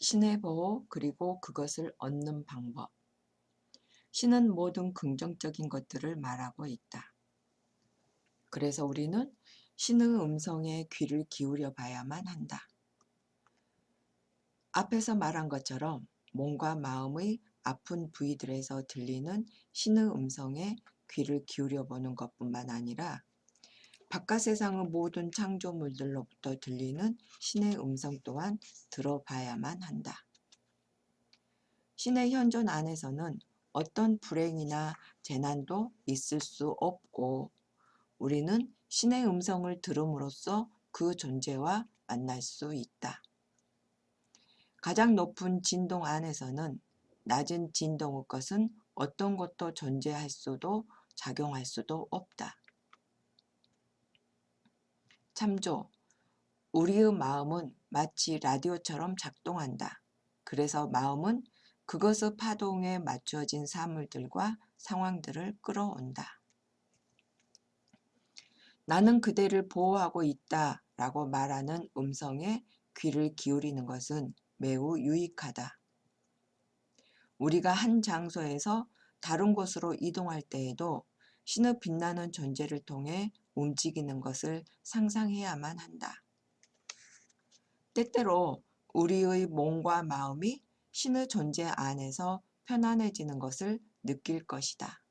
신의 보호 그리고 그것을 얻는 방법. 신은 모든 긍정적인 것들을 말하고 있다. 그래서 우리는 신의 음성에 귀를 기울여 봐야만 한다. 앞에서 말한 것처럼 몸과 마음의 아픈 부위들에서 들리는 신의 음성에 귀를 기울여 보는 것뿐만 아니라 바깥 세상의 모든 창조물들로부터 들리는 신의 음성 또한 들어봐야만 한다. 신의 현존 안에서는 어떤 불행이나 재난도 있을 수 없고 우리는 신의 음성을 들음으로써 그 존재와 만날 수 있다. 가장 높은 진동 안에서는 낮은 진동의 것은 어떤 것도 존재할 수도 작용할 수도 없다. 참조, 우리의 마음은 마치 라디오처럼 작동한다. 그래서 마음은 그것의 파동에 맞춰진 사물들과 상황들을 끌어온다. 나는 그대를 보호하고 있다 라고 말하는 음성에 귀를 기울이는 것은 매우 유익하다. 우리가 한 장소에서 다른 곳으로 이동할 때에도 신의 빛나는 존재를 통해 움직이는 것을 상상해야만 한다. 때때로 우리의 몸과 마음이 신의 존재 안에서 편안해지는 것을 느낄 것이다.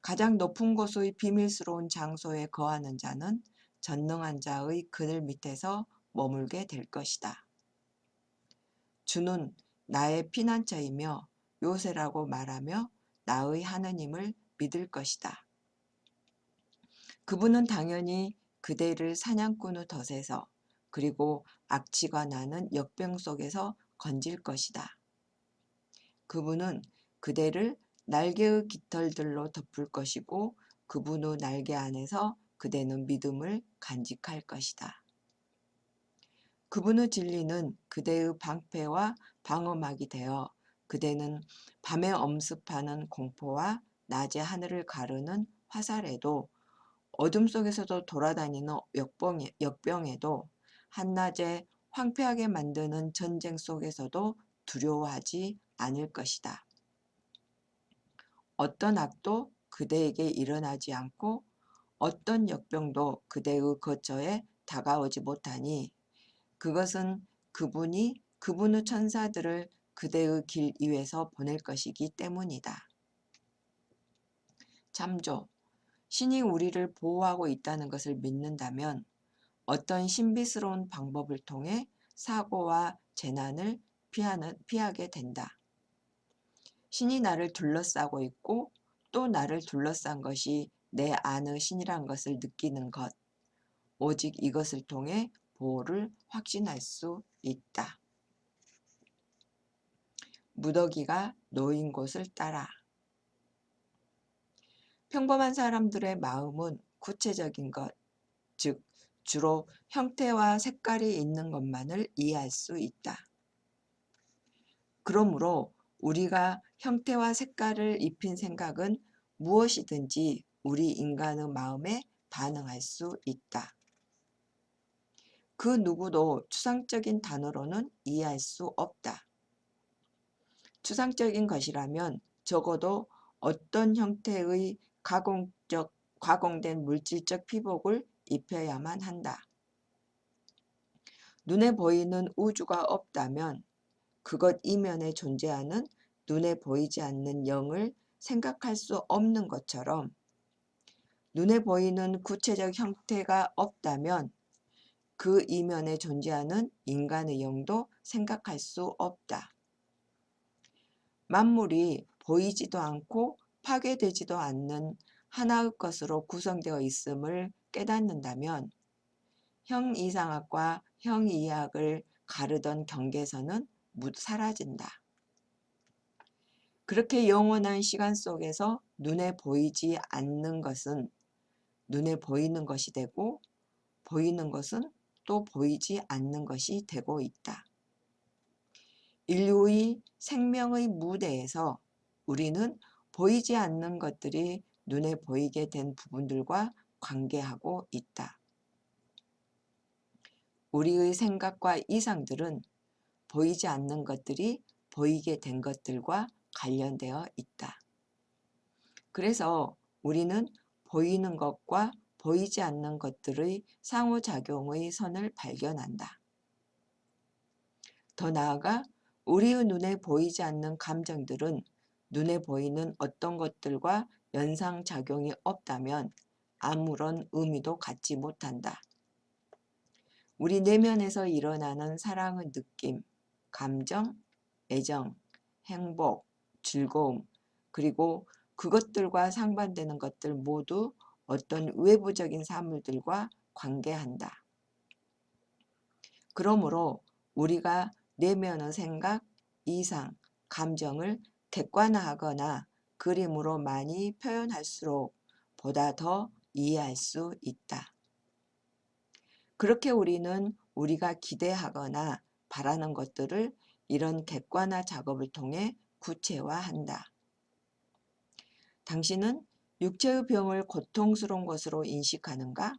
가장 높은 곳의 비밀스러운 장소에 거하는 자는 전능한 자의 그늘 밑에서 머물게 될 것이다. 주는 나의 피난처이며 요새라고 말하며 나의 하느님을 믿을 것이다. 그분은 당연히 그대를 사냥꾼의 덫에서 그리고 악취가 나는 역병 속에서 건질 것이다. 그분은 그대를 날개의 깃털들로 덮을 것이고 그분의 날개 안에서 그대는 믿음을 간직할 것이다. 그분의 진리는 그대의 방패와 방어막이 되어 그대는 밤에 엄습하는 공포와 낮에 하늘을 가르는 화살에도 어둠 속에서도 돌아다니는 역병에도 한낮에 황폐하게 만드는 전쟁 속에서도 두려워하지 않을 것이다. 어떤 악도 그대에게 일어나지 않고 어떤 역병도 그대의 거처에 다가오지 못하니 그것은 그분이 그분의 천사들을 그대의 길 위에서 보낼 것이기 때문이다. 참조, 신이 우리를 보호하고 있다는 것을 믿는다면 어떤 신비스러운 방법을 통해 사고와 재난을 피하게 된다. 신이 나를 둘러싸고 있고 또 나를 둘러싼 것이 내 안의 신이란 것을 느끼는 것. 오직 이것을 통해 보호를 확신할 수 있다. 무더기가 놓인 곳을 따라. 평범한 사람들의 마음은 구체적인 것, 즉 주로 형태와 색깔이 있는 것만을 이해할 수 있다. 그러므로 우리가 형태와 색깔을 입힌 생각은 무엇이든지 우리 인간의 마음에 반응할 수 있다. 그 누구도 추상적인 단어로는 이해할 수 없다. 추상적인 것이라면 적어도 어떤 형태의 가공된 물질적 피복을 입혀야만 한다. 눈에 보이는 우주가 없다면 그것 이면에 존재하는 눈에 보이지 않는 영을 생각할 수 없는 것처럼 눈에 보이는 구체적 형태가 없다면 그 이면에 존재하는 인간의 영도 생각할 수 없다. 만물이 보이지도 않고 파괴되지도 않는 하나의 것으로 구성되어 있음을 깨닫는다면 형이상학과 형이학을 가르던 경계선은 사라진다. 그렇게 영원한 시간 속에서 눈에 보이지 않는 것은 눈에 보이는 것이 되고 보이는 것은 또 보이지 않는 것이 되고 있다. 인류의 생명의 무대에서 우리는 보이지 않는 것들이 눈에 보이게 된 부분들과 관계하고 있다. 우리의 생각과 이상들은 보이지 않는 것들이 보이게 된 것들과 관련되어 있다. 그래서 우리는 보이는 것과 보이지 않는 것들의 상호작용의 선을 발견한다. 더 나아가 우리의 눈에 보이지 않는 감정들은 눈에 보이는 어떤 것들과 연상작용이 없다면 아무런 의미도 갖지 못한다. 우리 내면에서 일어나는 사랑의 느낌, 감정, 애정, 행복, 즐거움, 그리고 그것들과 상반되는 것들 모두 어떤 외부적인 사물들과 관계한다. 그러므로 우리가 내면의 생각, 이상, 감정을 객관화하거나 그림으로 많이 표현할수록 보다 더 이해할 수 있다. 그렇게 우리는 우리가 기대하거나 바라는 것들을 이런 객관화 작업을 통해 구체화한다. 당신은 육체의 병을 고통스러운 것으로 인식하는가?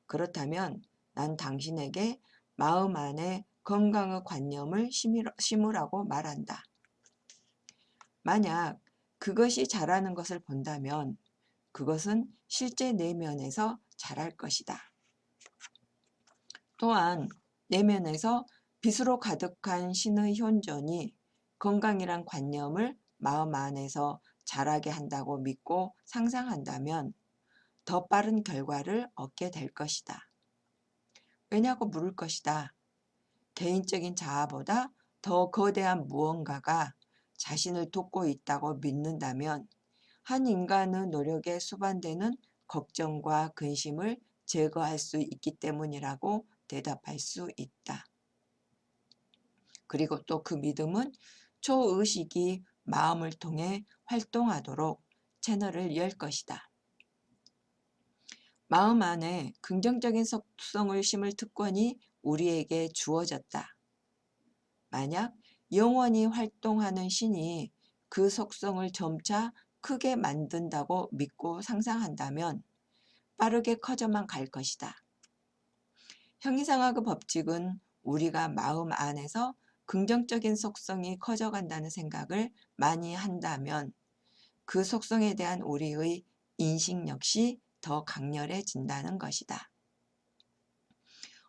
그렇다면 난 당신에게 마음 안에 건강의 관념을 심으라고 말한다. 만약 그것이 자라는 것을 본다면 그것은 실제 내면에서 자랄 것이다. 또한 내면에서 빛으로 가득한 신의 현존이 건강이란 관념을 마음 안에서 자라게 한다고 믿고 상상한다면 더 빠른 결과를 얻게 될 것이다. 왜냐고 물을 것이다. 개인적인 자아보다 더 거대한 무언가가 자신을 돕고 있다고 믿는다면 한 인간의 노력에 수반되는 걱정과 근심을 제거할 수 있기 때문이라고 대답할 수 있다. 그리고 또 그 믿음은 초의식이 마음을 통해 활동하도록 채널을 열 것이다. 마음 안에 긍정적인 속성을 심을 특권이 우리에게 주어졌다. 만약 영원히 활동하는 신이 그 속성을 점차 크게 만든다고 믿고 상상한다면 빠르게 커져만 갈 것이다. 형이상학의 법칙은 우리가 마음 안에서 긍정적인 속성이 커져간다는 생각을 많이 한다면 그 속성에 대한 우리의 인식 역시 더 강렬해진다는 것이다.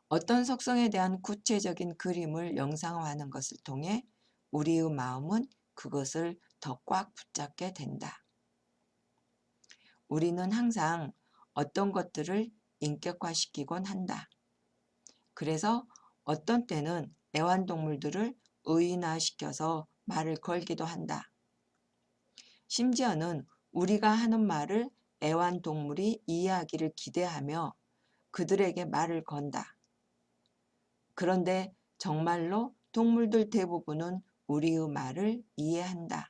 어떤 속성에 대한 구체적인 그림을 영상화하는 것을 통해 우리의 마음은 그것을 더 꽉 붙잡게 된다. 우리는 항상 어떤 것들을 인격화시키곤 한다. 그래서 어떤 때는 애완동물들을 의인화시켜서 말을 걸기도 한다. 심지어는 우리가 하는 말을 애완동물이 이해하기를 기대하며 그들에게 말을 건다. 그런데 정말로 동물들 대부분은 우리의 말을 이해한다.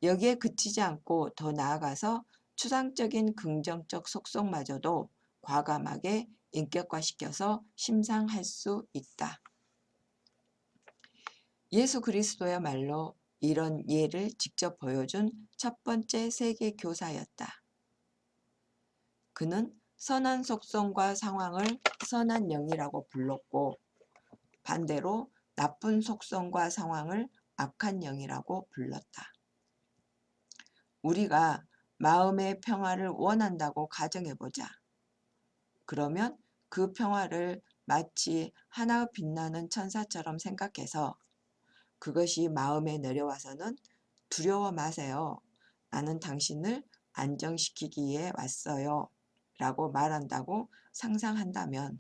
여기에 그치지 않고 더 나아가서 추상적인 긍정적 속성마저도 과감하게 인격화시켜서 심상할 수 있다. 예수 그리스도야말로 이런 예를 직접 보여준 첫 번째 세계 교사였다. 그는 선한 속성과 상황을 선한 영이라고 불렀고 반대로 나쁜 속성과 상황을 악한 영이라고 불렀다. 우리가 마음의 평화를 원한다고 가정해보자. 그러면 그 평화를 마치 하나의 빛나는 천사처럼 생각해서 그것이 마음에 내려와서는 두려워 마세요. 나는 당신을 안정시키기 위해 왔어요. 라고 말한다고 상상한다면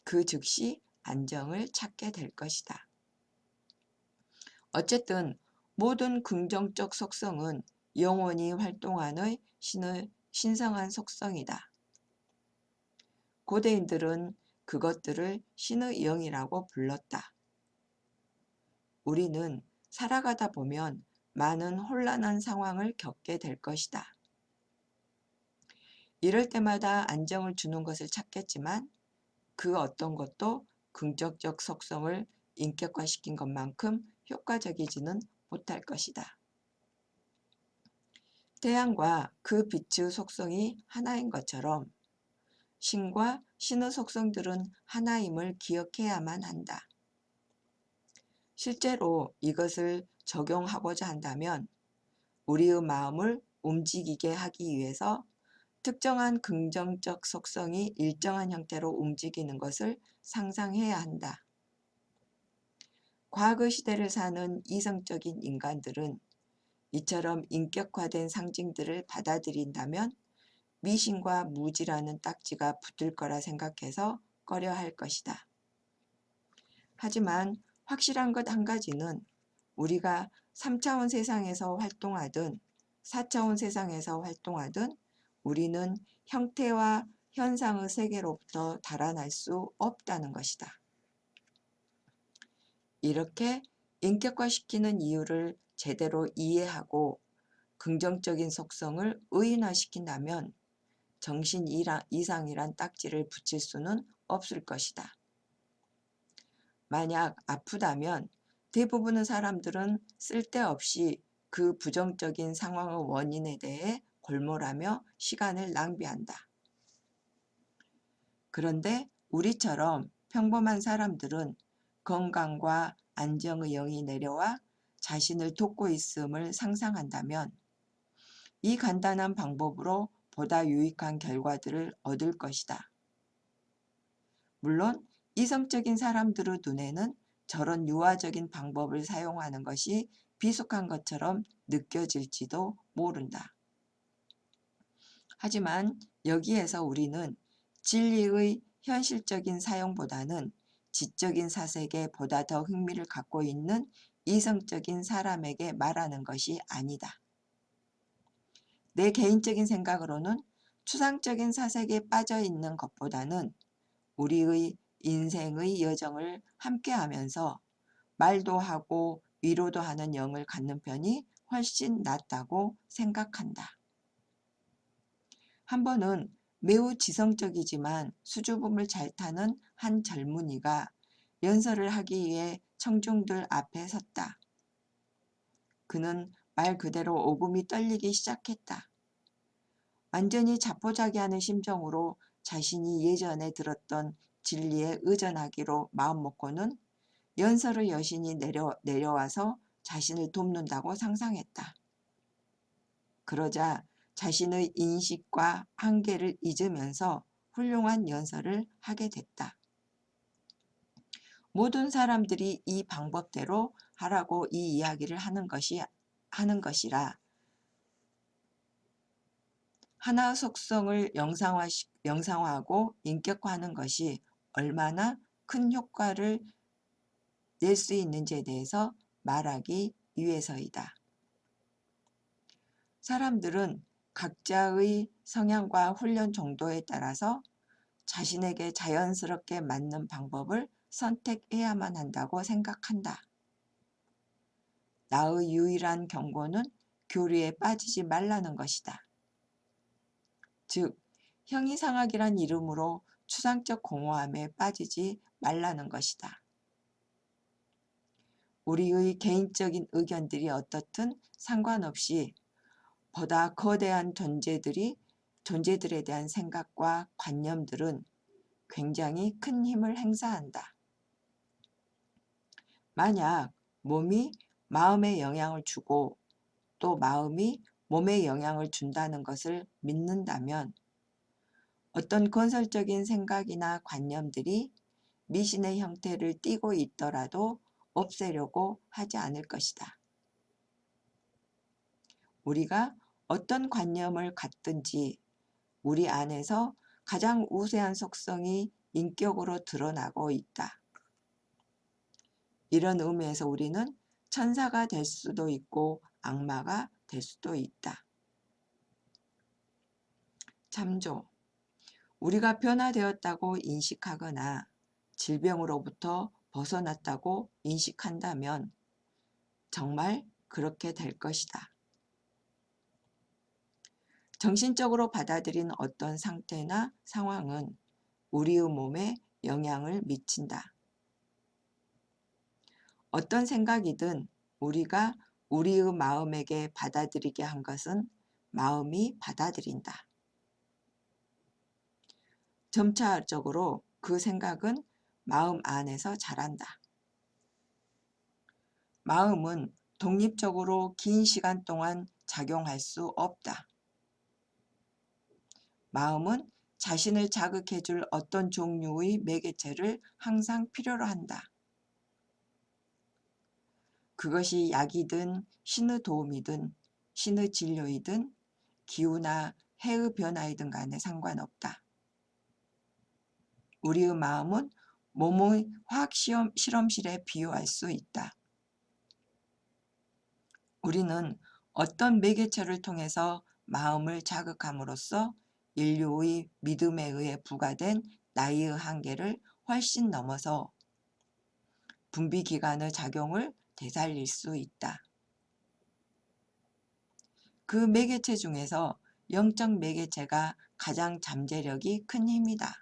그 즉시 안정을 찾게 될 것이다. 어쨌든 모든 긍정적 속성은 영원히 활동하는 신의 신성한 속성이다. 고대인들은 그것들을 신의 영이라고 불렀다. 우리는 살아가다 보면 많은 혼란한 상황을 겪게 될 것이다. 이럴 때마다 안정을 주는 것을 찾겠지만 그 어떤 것도 긍정적 속성을 인격화시킨 것만큼 효과적이지는 못할 것이다. 태양과 그 빛의 속성이 하나인 것처럼 신과 신의 속성들은 하나임을 기억해야만 한다. 실제로 이것을 적용하고자 한다면 우리의 마음을 움직이게 하기 위해서 특정한 긍정적 속성이 일정한 형태로 움직이는 것을 상상해야 한다. 과거 시대를 사는 이성적인 인간들은 이처럼 인격화된 상징들을 받아들인다면 미신과 무지라는 딱지가 붙을 거라 생각해서 꺼려할 것이다. 하지만 확실한 것 한 가지는 우리가 3차원 세상에서 활동하든 4차원 세상에서 활동하든 우리는 형태와 현상의 세계로부터 달아날 수 없다는 것이다. 이렇게 인격화시키는 이유를 제대로 이해하고 긍정적인 속성을 의인화시킨다면 정신 이상이란 딱지를 붙일 수는 없을 것이다. 만약 아프다면 대부분의 사람들은 쓸데없이 그 부정적인 상황의 원인에 대해 골몰하며 시간을 낭비한다. 그런데 우리처럼 평범한 사람들은 건강과 안정의 영이 내려와 자신을 돕고 있음을 상상한다면 이 간단한 방법으로 보다 유익한 결과들을 얻을 것이다. 물론 이성적인 사람들의 눈에는 저런 유아적인 방법을 사용하는 것이 비속한 것처럼 느껴질지도 모른다. 하지만 여기에서 우리는 진리의 현실적인 사용보다는 지적인 사색에 보다 더 흥미를 갖고 있는 이성적인 사람에게 말하는 것이 아니다. 내 개인적인 생각으로는 추상적인 사색에 빠져 있는 것보다는 우리의 인생의 여정을 함께하면서 말도 하고 위로도 하는 영을 갖는 편이 훨씬 낫다고 생각한다. 한 번은 매우 지성적이지만 수줍음을 잘 타는 한 젊은이가 연설을 하기 위해 청중들 앞에 섰다. 그는 말 그대로 오금이 떨리기 시작했다. 완전히 자포자기하는 심정으로 자신이 예전에 들었던 진리에 의존하기로 마음먹고는 연설의 여신이 내려와서 자신을 돕는다고 상상했다. 그러자 자신의 인식과 한계를 잊으면서 훌륭한 연설을 하게 됐다. 모든 사람들이 이 방법대로 하라고 이 이야기를 하는 것이라 하나의 속성을 영상화하고 인격화하는 것이 얼마나 큰 효과를 낼 수 있는지에 대해서 말하기 위해서이다. 사람들은 각자의 성향과 훈련 정도에 따라서 자신에게 자연스럽게 맞는 방법을 선택해야만 한다고 생각한다. 나의 유일한 경고는 교리에 빠지지 말라는 것이다. 즉, 형이상학이란 이름으로 추상적 공허함에 빠지지 말라는 것이다. 우리의 개인적인 의견들이 어떻든 상관없이 보다 거대한 존재들에 대한 생각과 관념들은 굉장히 큰 힘을 행사한다. 만약 몸이 마음에 영향을 주고 또 마음이 몸에 영향을 준다는 것을 믿는다면 어떤 건설적인 생각이나 관념들이 미신의 형태를 띠고 있더라도 없애려고 하지 않을 것이다. 우리가 어떤 관념을 갖든지 우리 안에서 가장 우세한 속성이 인격으로 드러나고 있다. 이런 의미에서 우리는 천사가 될 수도 있고 악마가 될 수도 있다. 참조. 우리가 변화되었다고 인식하거나 질병으로부터 벗어났다고 인식한다면 정말 그렇게 될 것이다. 정신적으로 받아들인 어떤 상태나 상황은 우리의 몸에 영향을 미친다. 어떤 생각이든 우리가 우리의 마음에게 받아들이게 한 것은 마음이 받아들인다. 점차적으로 그 생각은 마음 안에서 자란다. 마음은 독립적으로 긴 시간 동안 작용할 수 없다. 마음은 자신을 자극해줄 어떤 종류의 매개체를 항상 필요로 한다. 그것이 약이든 신의 도움이든 신의 진료이든 기후나 해의 변화이든 간에 상관없다. 우리의 마음은 몸의 화학 실험실에 비유할 수 있다. 우리는 어떤 매개체를 통해서 마음을 자극함으로써 인류의 믿음에 의해 부과된 나이의 한계를 훨씬 넘어서 분비기관의 작용을 되살릴 수 있다. 그 매개체 중에서 영적 매개체가 가장 잠재력이 큰 힘이다.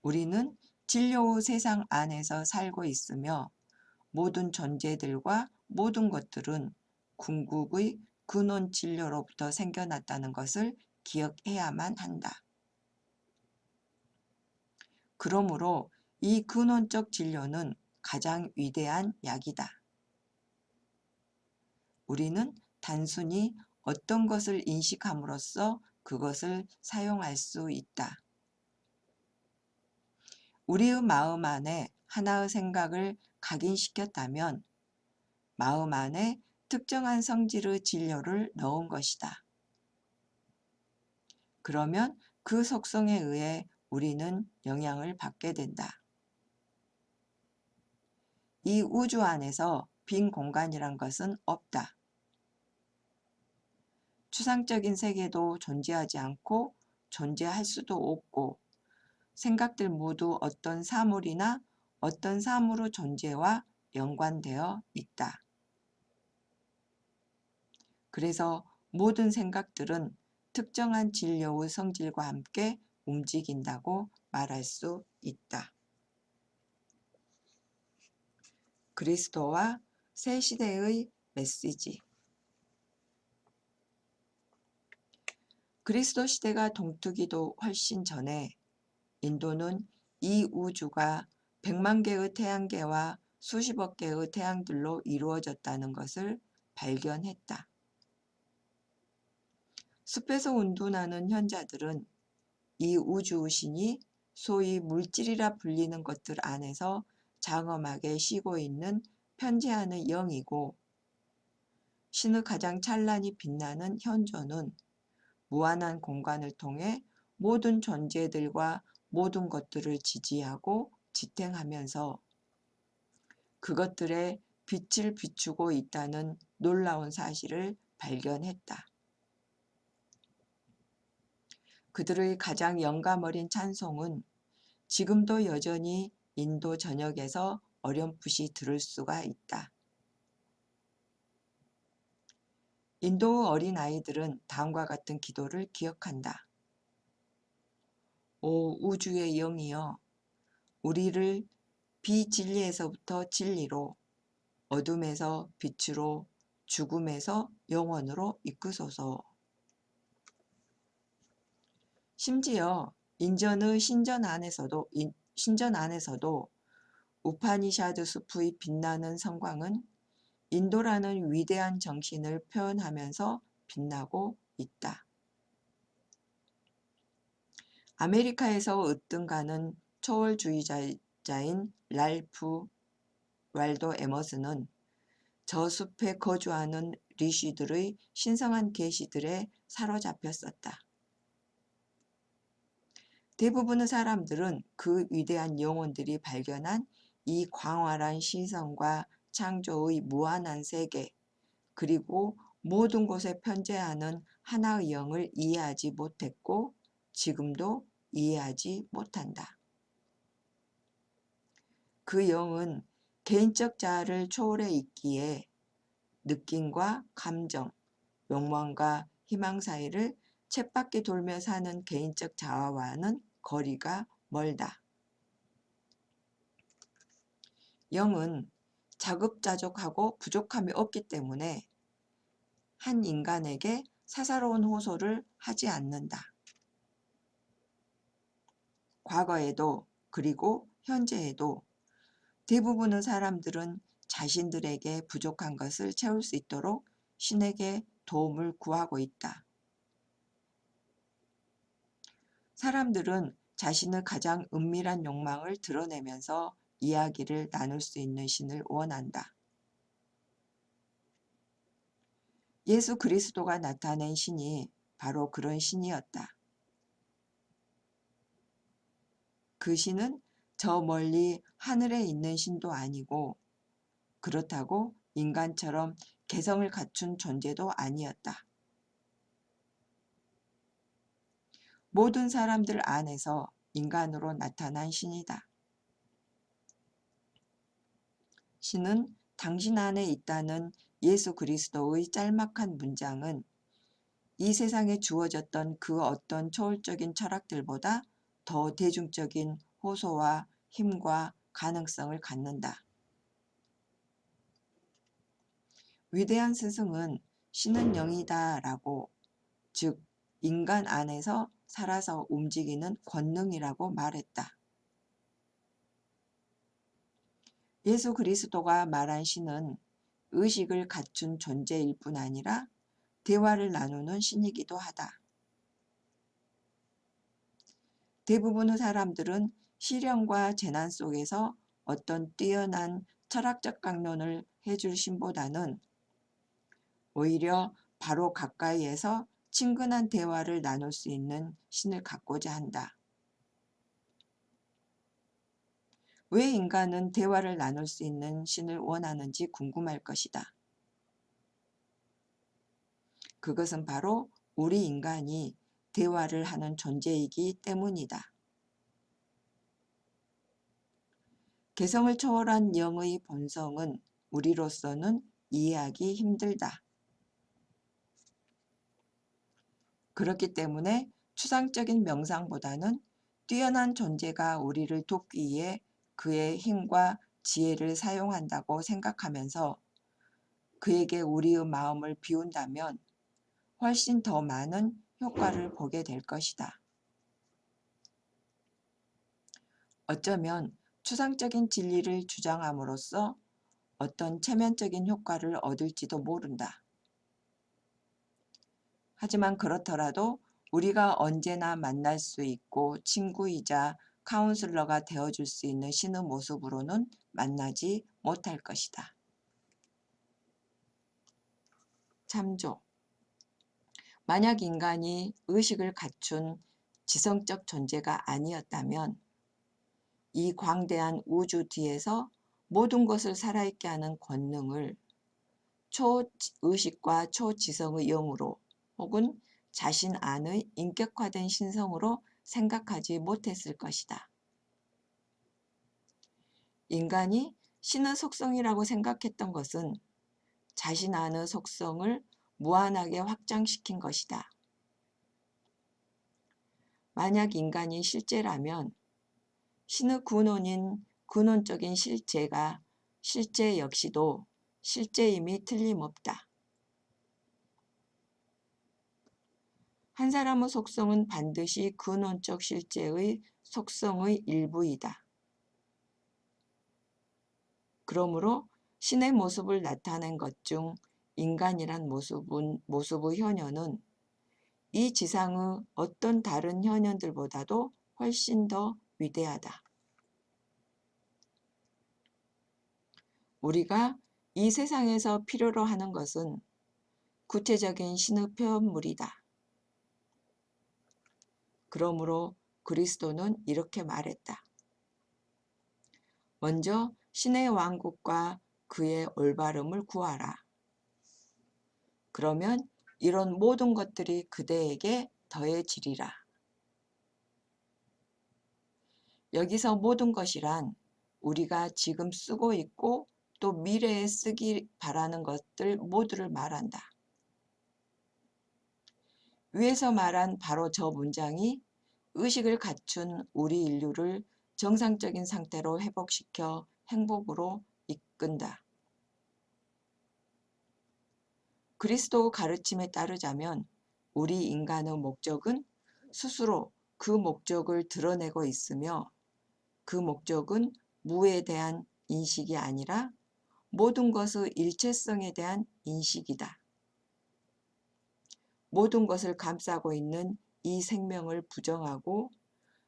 우리는 진료의 세상 안에서 살고 있으며 모든 존재들과 모든 것들은 궁극의 근원 진료로부터 생겨났다는 것을 기억해야만 한다. 그러므로 이 근원적 진료는 가장 위대한 약이다. 우리는 단순히 어떤 것을 인식함으로써 그것을 사용할 수 있다. 우리의 마음 안에 하나의 생각을 각인시켰다면 마음 안에 특정한 성질의 진료를 넣은 것이다. 그러면 그 속성에 의해 우리는 영향을 받게 된다. 이 우주 안에서 빈 공간이란 것은 없다. 추상적인 세계도 존재하지 않고 존재할 수도 없고 생각들 모두 어떤 사물이나 어떤 사물의 존재와 연관되어 있다. 그래서 모든 생각들은 특정한 진료의 성질과 함께 움직인다고 말할 수 있다. 그리스도와 새 시대의 메시지. 그리스도 시대가 동트기도 훨씬 전에 인도는 이 우주가 100만 개의 태양계와 수십억 개의 태양들로 이루어졌다는 것을 발견했다. 숲에서 운둔하는 현자들은 이 우주의 신이 소위 물질이라 불리는 것들 안에서 장엄하게 쉬고 있는 편재하는 영이고 신의 가장 찬란히 빛나는 현존은 무한한 공간을 통해 모든 존재들과 모든 것들을 지지하고 지탱하면서 그것들의 빛을 비추고 있다는 놀라운 사실을 발견했다. 그들의 가장 영감 어린 찬송은 지금도 여전히 인도 전역에서 어렴풋이 들을 수가 있다. 인도의 어린 아이들은 다음과 같은 기도를 기억한다. 오 우주의 영이여, 우리를 비진리에서부터 진리로, 어둠에서 빛으로, 죽음에서 영원으로 이끄소서. 심지어 신전 안에서도 우파니샤드 숲의 빛나는 성광은 인도라는 위대한 정신을 표현하면서 빛나고 있다. 아메리카에서 으뜸가는 초월주의자인 랄프 왈도 에머슨은 저 숲에 거주하는 리쉬들의 신성한 계시들에 사로잡혔었다. 대부분의 사람들은 그 위대한 영혼들이 발견한 이 광활한 시선과 창조의 무한한 세계, 그리고 모든 곳에 편재하는 하나의 영을 이해하지 못했고 지금도 이해하지 못한다. 그 영은 개인적 자아를 초월해 있기에 느낌과 감정, 욕망과 희망 사이를 쳇바퀴 돌며 사는 개인적 자아와는 거리가 멀다. 영은 자급자족하고 부족함이 없기 때문에 한 인간에게 사사로운 호소를 하지 않는다. 과거에도 그리고 현재에도 대부분의 사람들은 자신들에게 부족한 것을 채울 수 있도록 신에게 도움을 구하고 있다. 사람들은 자신의 가장 은밀한 욕망을 드러내면서 이야기를 나눌 수 있는 신을 원한다. 예수 그리스도가 나타낸 신이 바로 그런 신이었다. 그 신은 저 멀리 하늘에 있는 신도 아니고 그렇다고 인간처럼 개성을 갖춘 존재도 아니었다. 모든 사람들 안에서 인간으로 나타난 신이다. 신은 당신 안에 있다는 예수 그리스도의 짤막한 문장은 이 세상에 주어졌던 그 어떤 초월적인 철학들보다 더 대중적인 호소와 힘과 가능성을 갖는다. 위대한 스승은 신은 영이다 라고, 즉 인간 안에서 살아서 움직이는 권능이라고 말했다. 예수 그리스도가 말한 신은 의식을 갖춘 존재일 뿐 아니라 대화를 나누는 신이기도 하다. 대부분의 사람들은 시련과 재난 속에서 어떤 뛰어난 철학적 강론을 해줄 신보다는 오히려 바로 가까이에서 친근한 대화를 나눌 수 있는 신을 갖고자 한다. 왜 인간은 대화를 나눌 수 있는 신을 원하는지 궁금할 것이다. 그것은 바로 우리 인간이 대화를 하는 존재이기 때문이다. 개성을 초월한 영의 본성은 우리로서는 이해하기 힘들다. 그렇기 때문에 추상적인 명상보다는 뛰어난 존재가 우리를 돕기 위해 그의 힘과 지혜를 사용한다고 생각하면서 그에게 우리의 마음을 비운다면 훨씬 더 많은 효과를 보게 될 것이다. 어쩌면 추상적인 진리를 주장함으로써 어떤 체면적인 효과를 얻을지도 모른다. 하지만 그렇더라도 우리가 언제나 만날 수 있고 친구이자 카운슬러가 되어줄 수 있는 신의 모습으로는 만나지 못할 것이다. 참조. 만약 인간이 의식을 갖춘 지성적 존재가 아니었다면 이 광대한 우주 뒤에서 모든 것을 살아있게 하는 권능을 초의식과 초지성의 영으로 혹은 자신 안의 인격화된 신성으로 생각하지 못했을 것이다. 인간이 신의 속성이라고 생각했던 것은 자신 안의 속성을 무한하게 확장시킨 것이다. 만약 인간이 실제라면 신의 근원인 근원적인 실제가 실제 역시도 실제임이 틀림없다. 한 사람의 속성은 반드시 근원적 실제의 속성의 일부이다. 그러므로 신의 모습을 나타낸 것 중 인간이란 모습의 현현은 이 지상의 어떤 다른 현현들보다도 훨씬 더 위대하다. 우리가 이 세상에서 필요로 하는 것은 구체적인 신의 표현물이다. 그러므로 그리스도는 이렇게 말했다. 먼저 신의 왕국과 그의 올바름을 구하라. 그러면 이런 모든 것들이 그대에게 더해지리라. 여기서 모든 것이란 우리가 지금 쓰고 있고 또 미래에 쓰기 바라는 것들 모두를 말한다. 위에서 말한 바로 저 문장이 의식을 갖춘 우리 인류를 정상적인 상태로 회복시켜 행복으로 이끈다. 그리스도 가르침에 따르자면 우리 인간의 목적은 스스로 그 목적을 드러내고 있으며 그 목적은 무에 대한 인식이 아니라 모든 것의 일체성에 대한 인식이다. 모든 것을 감싸고 있는 이 생명을 부정하고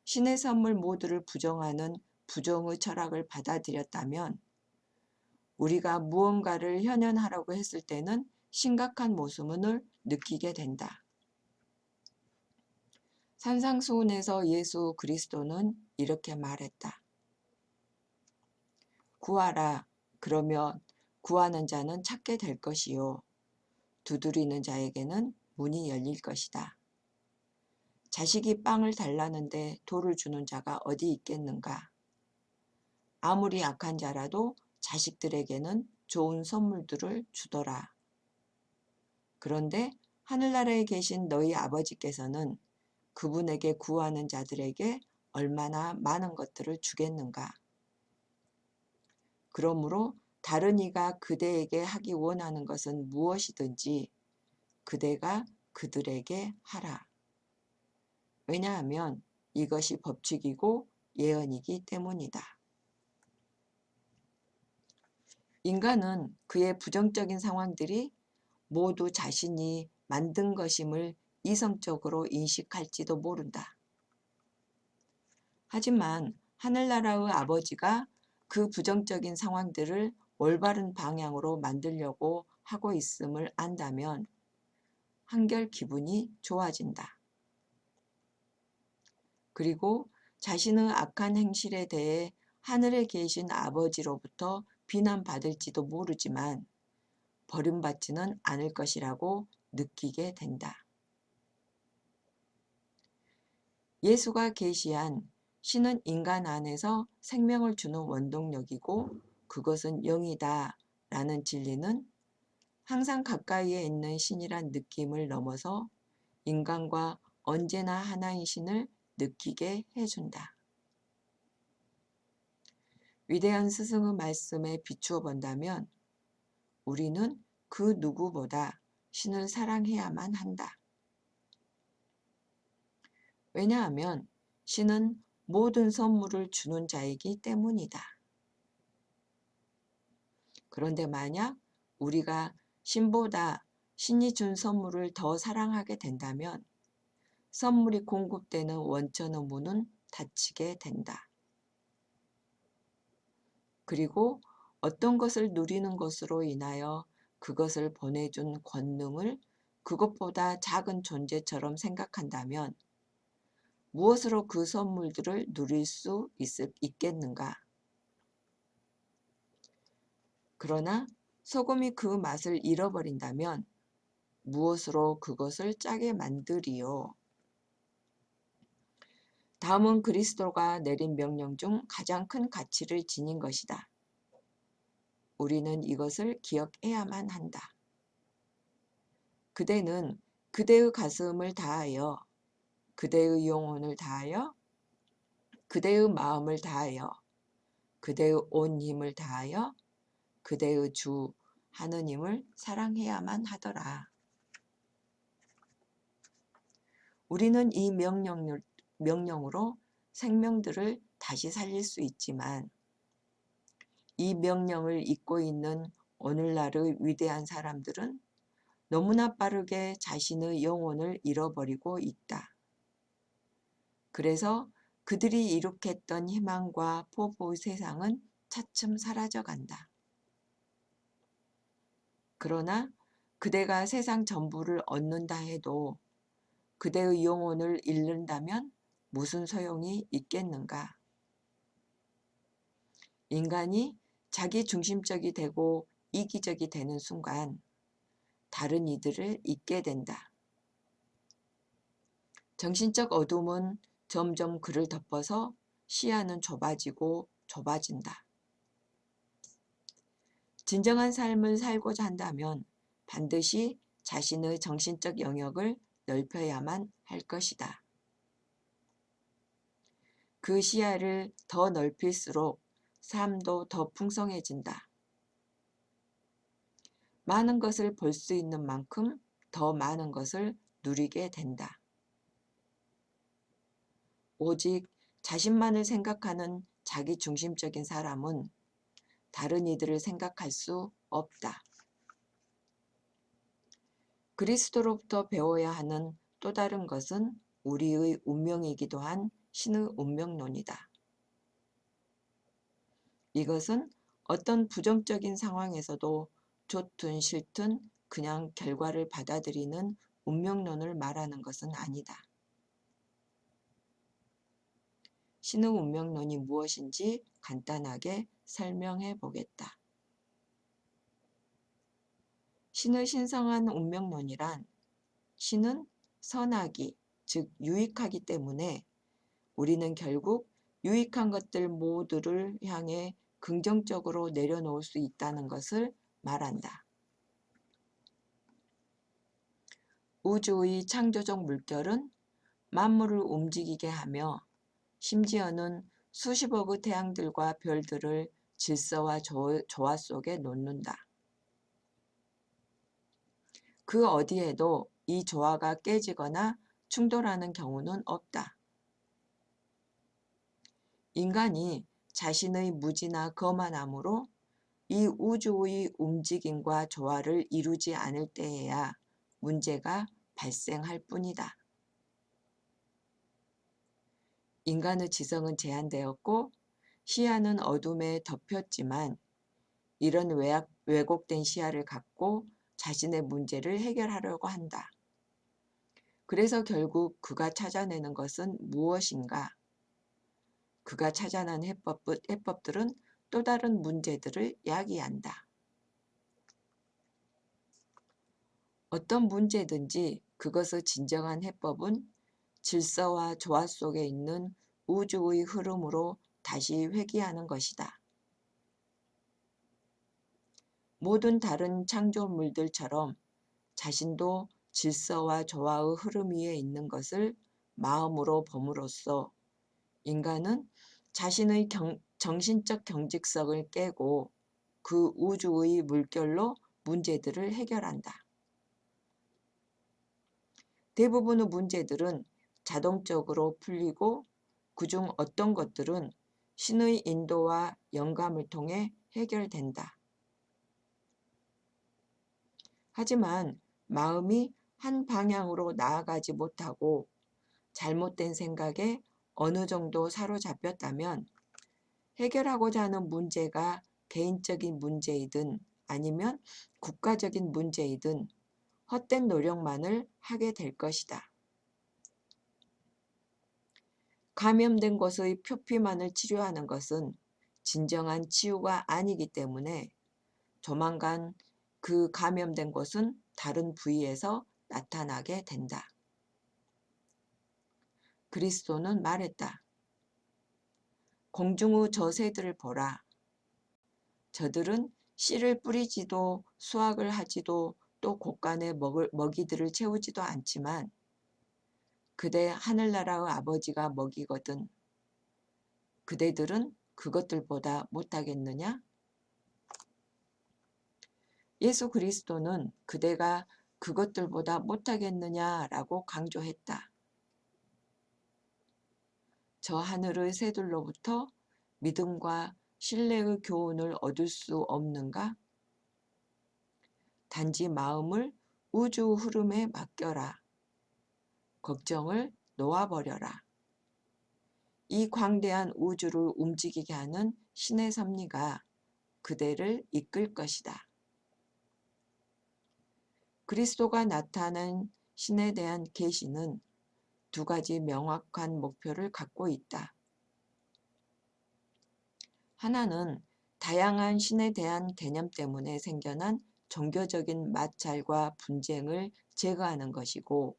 신의 선물 모두를 부정하는 부정의 철학을 받아들였다면 우리가 무언가를 현현하라고 했을 때는 심각한 모순을 느끼게 된다. 산상수훈에서 예수 그리스도는 이렇게 말했다. 구하라. 그러면 구하는 자는 찾게 될 것이요. 두드리는 자에게는 문이 열릴 것이다. 자식이 빵을 달라는데 돌을 주는 자가 어디 있겠는가? 아무리 약한 자라도 자식들에게는 좋은 선물들을 주더라. 그런데 하늘나라에 계신 너희 아버지께서는 그분에게 구하는 자들에게 얼마나 많은 것들을 주겠는가? 그러므로 다른 이가 그대에게 하기 원하는 것은 무엇이든지 그대가 그들에게 하라. 왜냐하면 이것이 법칙이고 예언이기 때문이다. 인간은 그의 부정적인 상황들이 모두 자신이 만든 것임을 이성적으로 인식할지도 모른다. 하지만 하늘나라의 아버지가 그 부정적인 상황들을 올바른 방향으로 만들려고 하고 있음을 안다면 한결 기분이 좋아진다. 그리고 자신의 악한 행실에 대해 하늘에 계신 아버지로부터 비난받을지도 모르지만 버림받지는 않을 것이라고 느끼게 된다. 예수가 계시한 신은 인간 안에서 생명을 주는 원동력이고 그것은 영이다 라는 진리는 항상 가까이에 있는 신이란 느낌을 넘어서 인간과 언제나 하나인 신을 느끼게 해준다. 위대한 스승의 말씀에 비추어 본다면 우리는 그 누구보다 신을 사랑해야만 한다. 왜냐하면 신은 모든 선물을 주는 자이기 때문이다. 그런데 만약 우리가 신보다 신이 준 선물을 더 사랑하게 된다면 선물이 공급되는 원천의 문은 닫히게 된다. 그리고 어떤 것을 누리는 것으로 인하여 그것을 보내준 권능을 그것보다 작은 존재처럼 생각한다면 무엇으로 그 선물들을 누릴 수 있겠는가? 그러나 소금이 그 맛을 잃어버린다면 무엇으로 그것을 짜게 만들이요? 다음은 그리스도가 내린 명령 중 가장 큰 가치를 지닌 것이다. 우리는 이것을 기억해야만 한다. 그대는 그대의 가슴을 다하여, 그대의 영혼을 다하여, 그대의 마음을 다하여, 그대의 온 힘을 다하여 그대의 주 하느님을 사랑해야만 하더라. 우리는 이 명령으로 생명들을 다시 살릴 수 있지만 이 명령을 잊고 있는 오늘날의 위대한 사람들은 너무나 빠르게 자신의 영혼을 잃어버리고 있다. 그래서 그들이 이룩했던 희망과 포부의 세상은 차츰 사라져간다. 그러나 그대가 세상 전부를 얻는다 해도 그대의 영혼을 잃는다면 무슨 소용이 있겠는가? 인간이 자기 중심적이 되고 이기적이 되는 순간 다른 이들을 잊게 된다. 정신적 어둠은 점점 그를 덮어서 시야는 좁아지고 좁아진다. 진정한 삶을 살고자 한다면 반드시 자신의 정신적 영역을 넓혀야만 할 것이다. 그 시야를 더 넓힐수록 삶도 더 풍성해진다. 많은 것을 볼 수 있는 만큼 더 많은 것을 누리게 된다. 오직 자신만을 생각하는 자기 중심적인 사람은 다른 이들을 생각할 수 없다. 그리스도로부터 배워야 하는 또 다른 것은 우리의 운명이기도 한 신의 운명론이다. 이것은 어떤 부정적인 상황에서도 좋든 싫든 그냥 결과를 받아들이는 운명론을 말하는 것은 아니다. 신의 운명론이 무엇인지 간단하게 설명해 보겠다. 신의 신성한 운명론이란 신은 선하기, 즉 유익하기 때문에 우리는 결국 유익한 것들 모두를 향해 긍정적으로 내려놓을 수 있다는 것을 말한다. 우주의 창조적 물결은 만물을 움직이게 하며 심지어는 수십억의 태양들과 별들을 질서와 조화 속에 놓는다. 그 어디에도 이 조화가 깨지거나 충돌하는 경우는 없다. 인간이 자신의 무지나 거만함으로 이 우주의 움직임과 조화를 이루지 않을 때에야 문제가 발생할 뿐이다. 인간의 지성은 제한되었고 시야는 어둠에 덮였지만 이런 왜곡된 시야를 갖고 자신의 문제를 해결하려고 한다. 그래서 결국 그가 찾아내는 것은 무엇인가? 그가 찾아낸 해법들은 또 다른 문제들을 야기한다. 어떤 문제든지 그것의 진정한 해법은 질서와 조화 속에 있는 우주의 흐름으로 다시 회귀하는 것이다. 모든 다른 창조물들처럼 자신도 질서와 조화의 흐름 위에 있는 것을 마음으로 봄으로써 인간은 자신의 정신적 경직성을 깨고 그 우주의 물결로 문제들을 해결한다. 대부분의 문제들은 자동적으로 풀리고 그중 어떤 것들은 신의 인도와 영감을 통해 해결된다. 하지만 마음이 한 방향으로 나아가지 못하고 잘못된 생각에 어느 정도 사로잡혔다면 해결하고자 하는 문제가 개인적인 문제이든 아니면 국가적인 문제이든 헛된 노력만을 하게 될 것이다. 감염된 곳의 표피만을 치료하는 것은 진정한 치유가 아니기 때문에 조만간 그 감염된 곳은 다른 부위에서 나타나게 된다. 그리스도는 말했다. 공중의 저 새들을 보라. 저들은 씨를 뿌리지도 수확을 하지도 또 곳간에 먹이들을 채우지도 않지만 그대 하늘나라의 아버지가 먹이거든. 그대들은 그것들보다 못하겠느냐? 예수 그리스도는 그대가 그것들보다 못하겠느냐라고 강조했다. 저 하늘의 새들로부터 믿음과 신뢰의 교훈을 얻을 수 없는가? 단지 마음을 우주 흐름에 맡겨라. 걱정을 놓아버려라. 이 광대한 우주를 움직이게 하는 신의 섭리가 그대를 이끌 것이다. 그리스도가 나타낸 신에 대한 계시는 두 가지 명확한 목표를 갖고 있다. 하나는 다양한 신에 대한 개념 때문에 생겨난 종교적인 마찰과 분쟁을 제거하는 것이고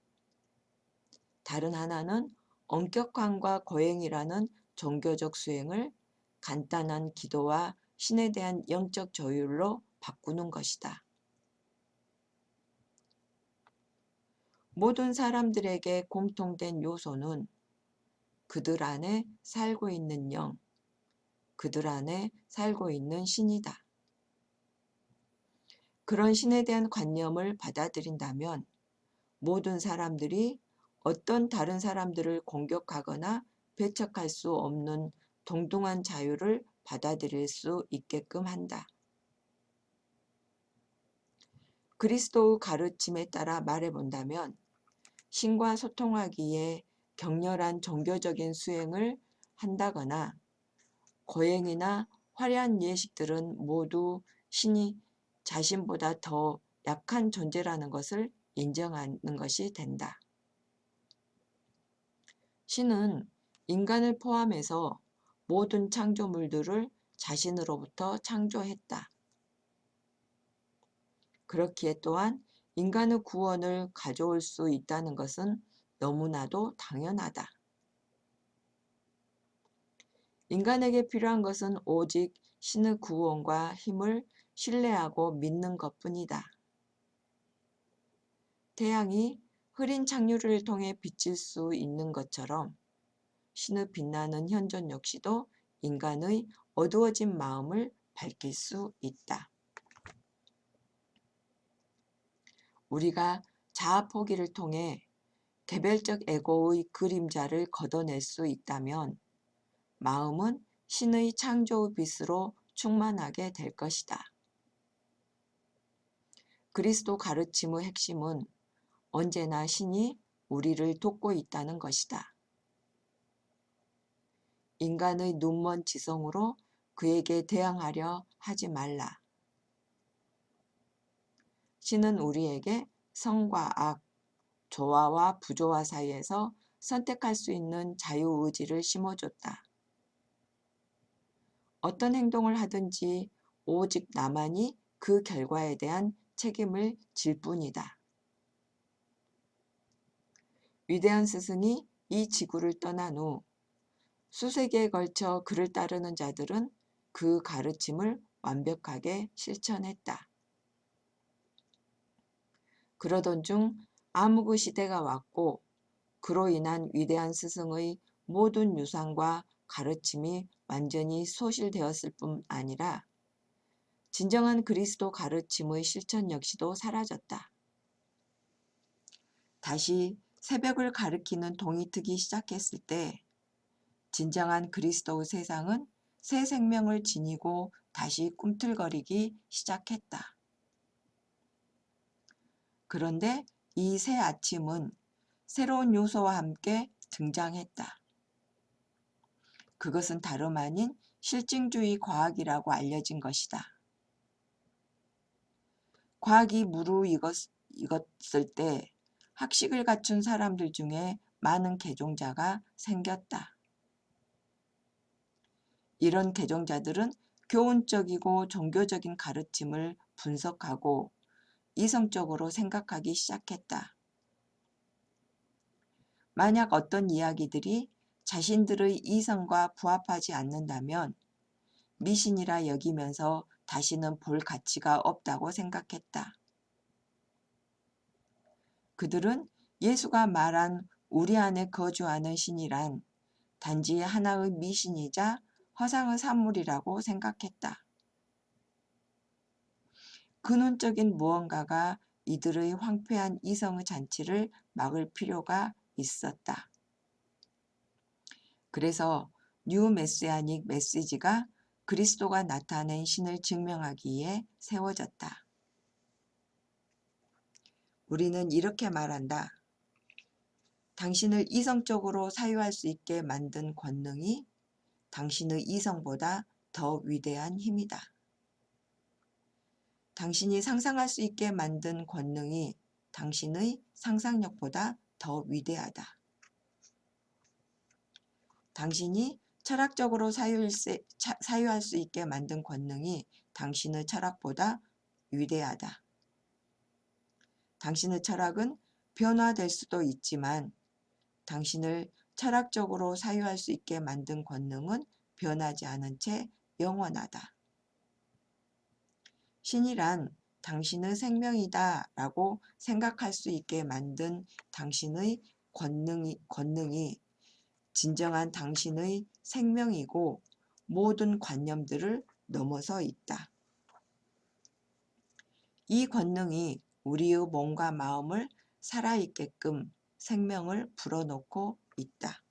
다른 하나는 엄격함과 고행이라는 종교적 수행을 간단한 기도와 신에 대한 영적 조율로 바꾸는 것이다. 모든 사람들에게 공통된 요소는 그들 안에 살고 있는 영, 그들 안에 살고 있는 신이다. 그런 신에 대한 관념을 받아들인다면 모든 사람들이 어떤 다른 사람들을 공격하거나 배척할 수 없는 동등한 자유를 받아들일 수 있게끔 한다. 그리스도의 가르침에 따라 말해본다면 신과 소통하기에 격렬한 종교적인 수행을 한다거나 거행이나 화려한 예식들은 모두 신이 자신보다 더 약한 존재라는 것을 인정하는 것이 된다. 신은 인간을 포함해서 모든 창조물들을 자신으로부터 창조했다. 그렇기에 또한 인간의 구원을 가져올 수 있다는 것은 너무나도 당연하다. 인간에게 필요한 것은 오직 신의 구원과 힘을 신뢰하고 믿는 것뿐이다. 태양이 흐린 창류를 통해 비칠 수 있는 것처럼 신의 빛나는 현존 역시도 인간의 어두워진 마음을 밝힐 수 있다. 우리가 자아 포기를 통해 개별적 에고의 그림자를 걷어낼 수 있다면 마음은 신의 창조의 빛으로 충만하게 될 것이다. 그리스도 가르침의 핵심은 언제나 신이 우리를 돕고 있다는 것이다. 인간의 눈먼 지성으로 그에게 대항하려 하지 말라. 신은 우리에게 선과 악, 좋아와 부조화 사이에서 선택할 수 있는 자유의지를 심어줬다. 어떤 행동을 하든지 오직 나만이 그 결과에 대한 책임을 질 뿐이다. 위대한 스승이 이 지구를 떠난 후 수세기에 걸쳐 그를 따르는 자들은 그 가르침을 완벽하게 실천했다. 그러던 중 암흑의 시대가 왔고 그로 인한 위대한 스승의 모든 유산과 가르침이 완전히 소실되었을 뿐 아니라 진정한 그리스도 가르침의 실천 역시도 사라졌다. 다시 새벽을 가리키는 동이 트기 시작했을 때 진정한 그리스도의 세상은 새 생명을 지니고 다시 꿈틀거리기 시작했다. 그런데 이 새 아침은 새로운 요소와 함께 등장했다. 그것은 다름 아닌 실증주의 과학이라고 알려진 것이다. 과학이 무르익었을 때 학식을 갖춘 사람들 중에 많은 개종자가 생겼다. 이런 개종자들은 교훈적이고 종교적인 가르침을 분석하고 이성적으로 생각하기 시작했다. 만약 어떤 이야기들이 자신들의 이성과 부합하지 않는다면 미신이라 여기면서 다시는 볼 가치가 없다고 생각했다. 그들은 예수가 말한 우리 안에 거주하는 신이란 단지 하나의 미신이자 허상의 산물이라고 생각했다. 근원적인 무언가가 이들의 황폐한 이성의 잔치를 막을 필요가 있었다. 그래서 뉴 메시아닉 메시지가 그리스도가 나타낸 신을 증명하기 위해 세워졌다. 우리는 이렇게 말한다. 당신을 이성적으로 사유할 수 있게 만든 권능이 당신의 이성보다 더 위대한 힘이다. 당신이 상상할 수 있게 만든 권능이 당신의 상상력보다 더 위대하다. 당신이 철학적으로 사유할 수 있게 만든 권능이 당신의 철학보다 위대하다. 당신의 철학은 변화될 수도 있지만 당신을 철학적으로 사유할 수 있게 만든 권능은 변하지 않은 채 영원하다. 신이란 당신의 생명이다 라고 생각할 수 있게 만든 당신의 권능이 진정한 당신의 생명이고 모든 관념들을 넘어서 있다. 이 권능이 우리의 몸과 마음을 살아있게끔 생명을 불어넣고 있다.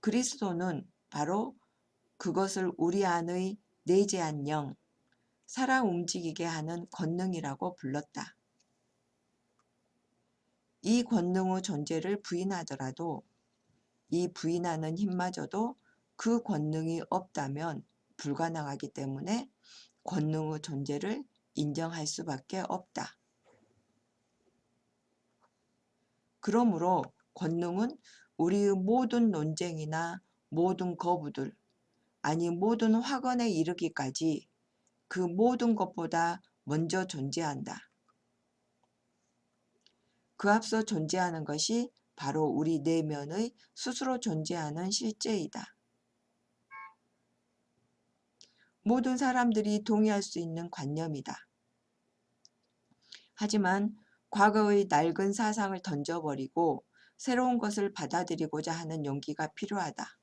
그리스도는 바로 그것을 우리 안의 내재한 영, 살아 움직이게 하는 권능이라고 불렀다. 이 권능의 존재를 부인하더라도 이 부인하는 힘마저도 그 권능이 없다면 불가능하기 때문에 권능의 존재를 인정할 수밖에 없다. 그러므로 권능은 우리의 모든 논쟁이나 모든 거부들, 아니 모든 확언에 이르기까지 그 모든 것보다 먼저 존재한다. 그 앞서 존재하는 것이 바로 우리 내면의 스스로 존재하는 실제이다. 모든 사람들이 동의할 수 있는 관념이다. 하지만 과거의 낡은 사상을 던져버리고 새로운 것을 받아들이고자 하는 용기가 필요하다.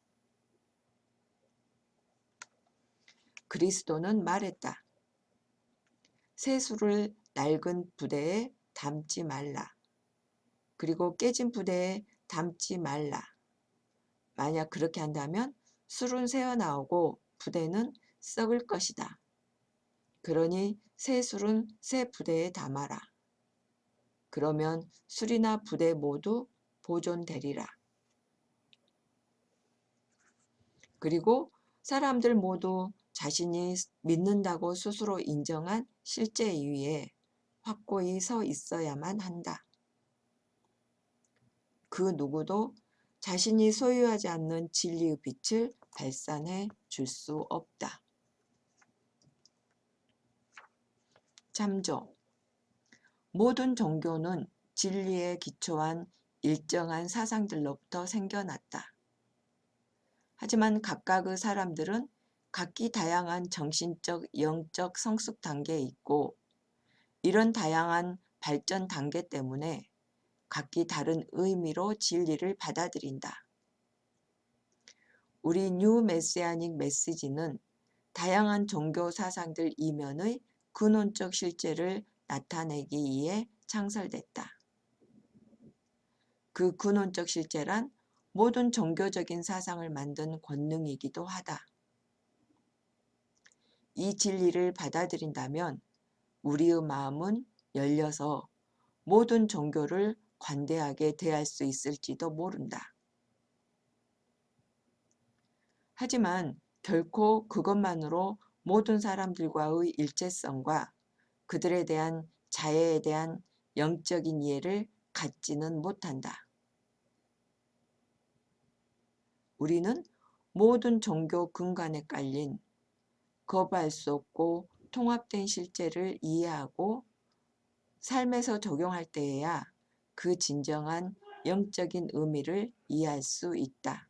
그리스도는 말했다. 세수를 낡은 부대에 담지 말라. 그리고 깨진 부대에 담지 말라. 만약 그렇게 한다면 술은 새어나오고 부대는 썩을 것이다. 그러니 새 술은 새 부대에 담아라. 그러면 술이나 부대 모두 보존되리라. 그리고 사람들 모두 자신이 믿는다고 스스로 인정한 실제 위에 확고히 서 있어야만 한다. 그 누구도 자신이 소유하지 않는 진리의 빛을 발산해 줄 수 없다. 참조. 모든 종교는 진리에 기초한 일정한 사상들로부터 생겨났다. 하지만 각각의 사람들은 각기 다양한 정신적, 영적 성숙 단계에 있고 이런 다양한 발전 단계 때문에 각기 다른 의미로 진리를 받아들인다. 우리 뉴 메시아닉 메시지는 다양한 종교 사상들 이면의 근원적 실제를 나타내기 위해 창설됐다. 그 근원적 실제란 모든 종교적인 사상을 만든 권능이기도 하다. 이 진리를 받아들인다면 우리의 마음은 열려서 모든 종교를 관대하게 대할 수 있을지도 모른다. 하지만 결코 그것만으로 모든 사람들과의 일체성과 그들에 대한 자애에 대한 영적인 이해를 갖지는 못한다. 우리는 모든 종교 근간에 깔린 거부할 수 없고 통합된 실제를 이해하고 삶에서 적용할 때에야 그 진정한 영적인 의미를 이해할 수 있다.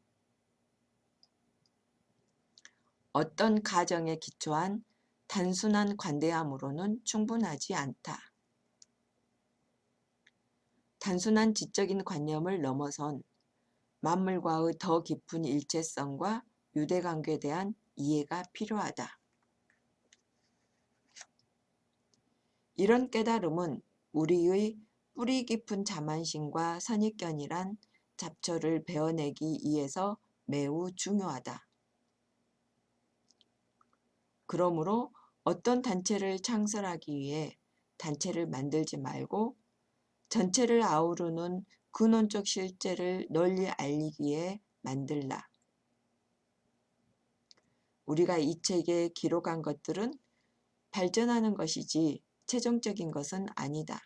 어떤 가정에 기초한 단순한 관대함으로는 충분하지 않다. 단순한 지적인 관념을 넘어선 만물과의 더 깊은 일체성과 유대관계에 대한 이해가 필요하다. 이런 깨달음은 우리의 뿌리 깊은 자만심과 선입견이란 잡초를 베어내기 위해서 매우 중요하다. 그러므로 어떤 단체를 창설하기 위해 단체를 만들지 말고 전체를 아우르는 근원적 실제를 널리 알리기 위해 만들라. 우리가 이 책에 기록한 것들은 발전하는 것이지 최종적인 것은 아니다.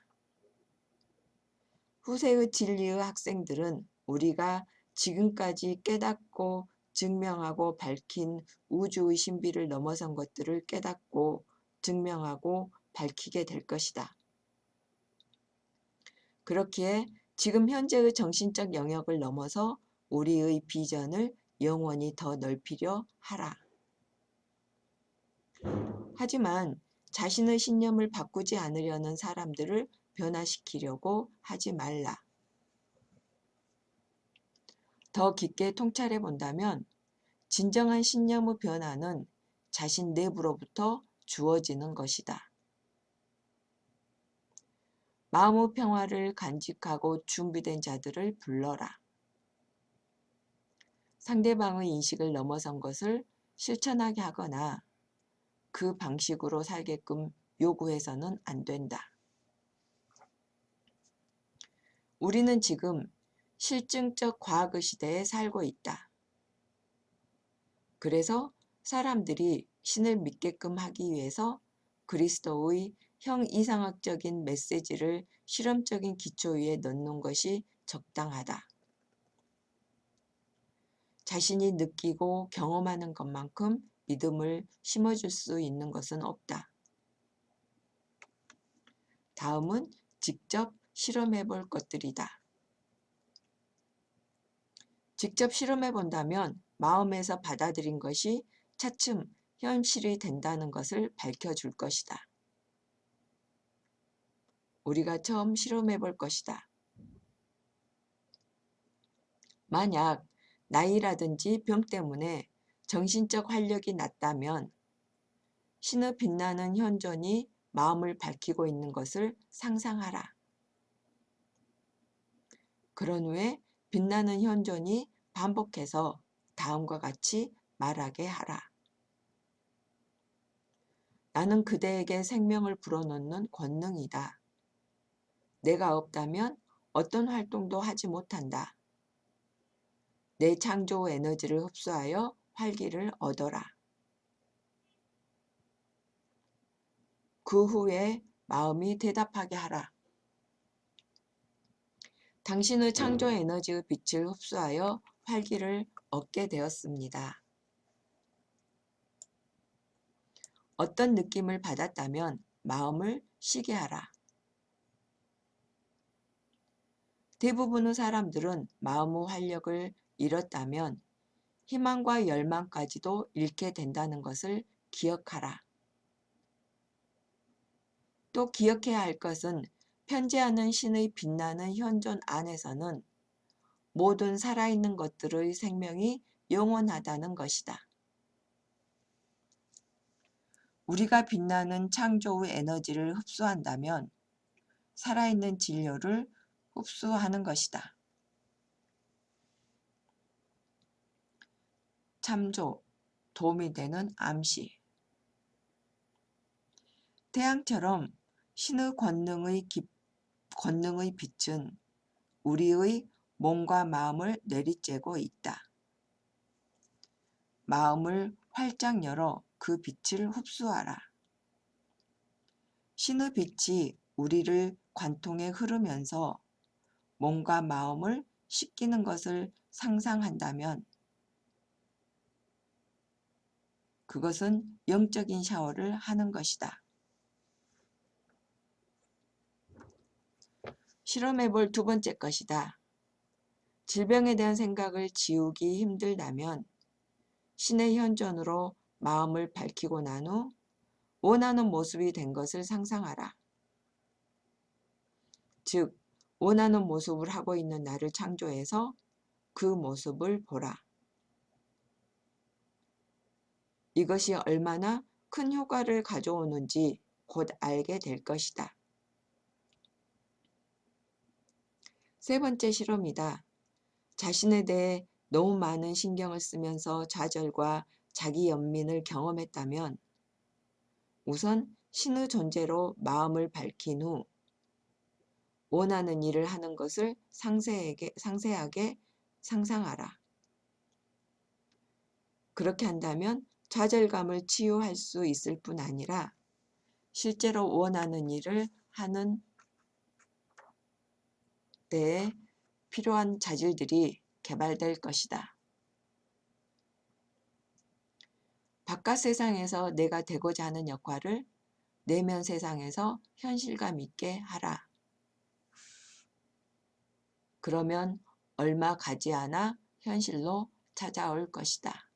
후세의 진리의 학생들은 우리가 지금까지 깨닫고 증명하고 밝힌 우주의 신비를 넘어선 것들을 깨닫고 증명하고 밝히게 될 것이다. 그렇기에 지금 현재의 정신적 영역을 넘어서 우리의 비전을 영원히 더 넓히려 하라. 하지만 자신의 신념을 바꾸지 않으려는 사람들을 변화시키려고 하지 말라. 더 깊게 통찰해 본다면 진정한 신념의 변화는 자신 내부로부터 주어지는 것이다. 마음의 평화를 간직하고 준비된 자들을 불러라. 상대방의 인식을 넘어선 것을 실천하게 하거나 그 방식으로 살게끔 요구해서는 안 된다. 우리는 지금 실증적 과학의 시대에 살고 있다. 그래서 사람들이 신을 믿게끔 하기 위해서 그리스도의 형이상학적인 메시지를 실험적인 기초 위에 넣는 것이 적당하다. 자신이 느끼고 경험하는 것만큼 믿음을 심어줄 수 있는 것은 없다. 다음은 직접 실험해 볼 것들이다. 직접 실험해 본다면 마음에서 받아들인 것이 차츰 현실이 된다는 것을 밝혀줄 것이다. 우리가 처음 실험해 볼 것이다. 만약 나이라든지 병 때문에 정신적 활력이 낮다면 신의 빛나는 현존이 마음을 밝히고 있는 것을 상상하라. 그런 후에 빛나는 현존이 반복해서 다음과 같이 말하게 하라. 나는 그대에게 생명을 불어넣는 권능이다. 내가 없다면 어떤 활동도 하지 못한다. 내 창조 에너지를 흡수하여 활기를 얻어라. 그 후에 마음이 대답하게 하라. 당신의 창조 에너지의 빛을 흡수하여 활기를 얻게 되었습니다. 어떤 느낌을 받았다면 마음을 쉬게 하라. 대부분의 사람들은 마음의 활력을 잃었다면 희망과 열망까지도 잃게 된다는 것을 기억하라. 또 기억해야 할 것은 편재하는 신의 빛나는 현존 안에서는 모든 살아있는 것들의 생명이 영원하다는 것이다. 우리가 빛나는 창조의 에너지를 흡수한다면 살아있는 진료를 흡수하는 것이다. 참조, 도움이 되는 암시. 태양처럼 신의 권능의 빛은 우리의 몸과 마음을 내리쬐고 있다. 마음을 활짝 열어 그 빛을 흡수하라. 신의 빛이 우리를 관통해 흐르면서 몸과 마음을 씻기는 것을 상상한다면 그것은 영적인 샤워를 하는 것이다. 실험해 볼 두 번째 것이다. 질병에 대한 생각을 지우기 힘들다면 신의 현존으로 마음을 밝히고 난 후 원하는 모습이 된 것을 상상하라. 즉, 원하는 모습을 하고 있는 나를 창조해서 그 모습을 보라. 이것이 얼마나 큰 효과를 가져오는지 곧 알게 될 것이다. 세 번째 실험이다. 자신에 대해 너무 많은 신경을 쓰면서 좌절과 자기 연민을 경험했다면 우선 신의 존재로 마음을 밝힌 후 원하는 일을 하는 것을 상세하게 상상하라. 그렇게 한다면 좌절감을 치유할 수 있을 뿐 아니라 실제로 원하는 일을 하는 데에 필요한 자질들이 개발될 것이다. 바깥 세상에서 내가 되고자 하는 역할을 내면 세상에서 현실감 있게 하라. 그러면 얼마 가지 않아 현실로 찾아올 것이다.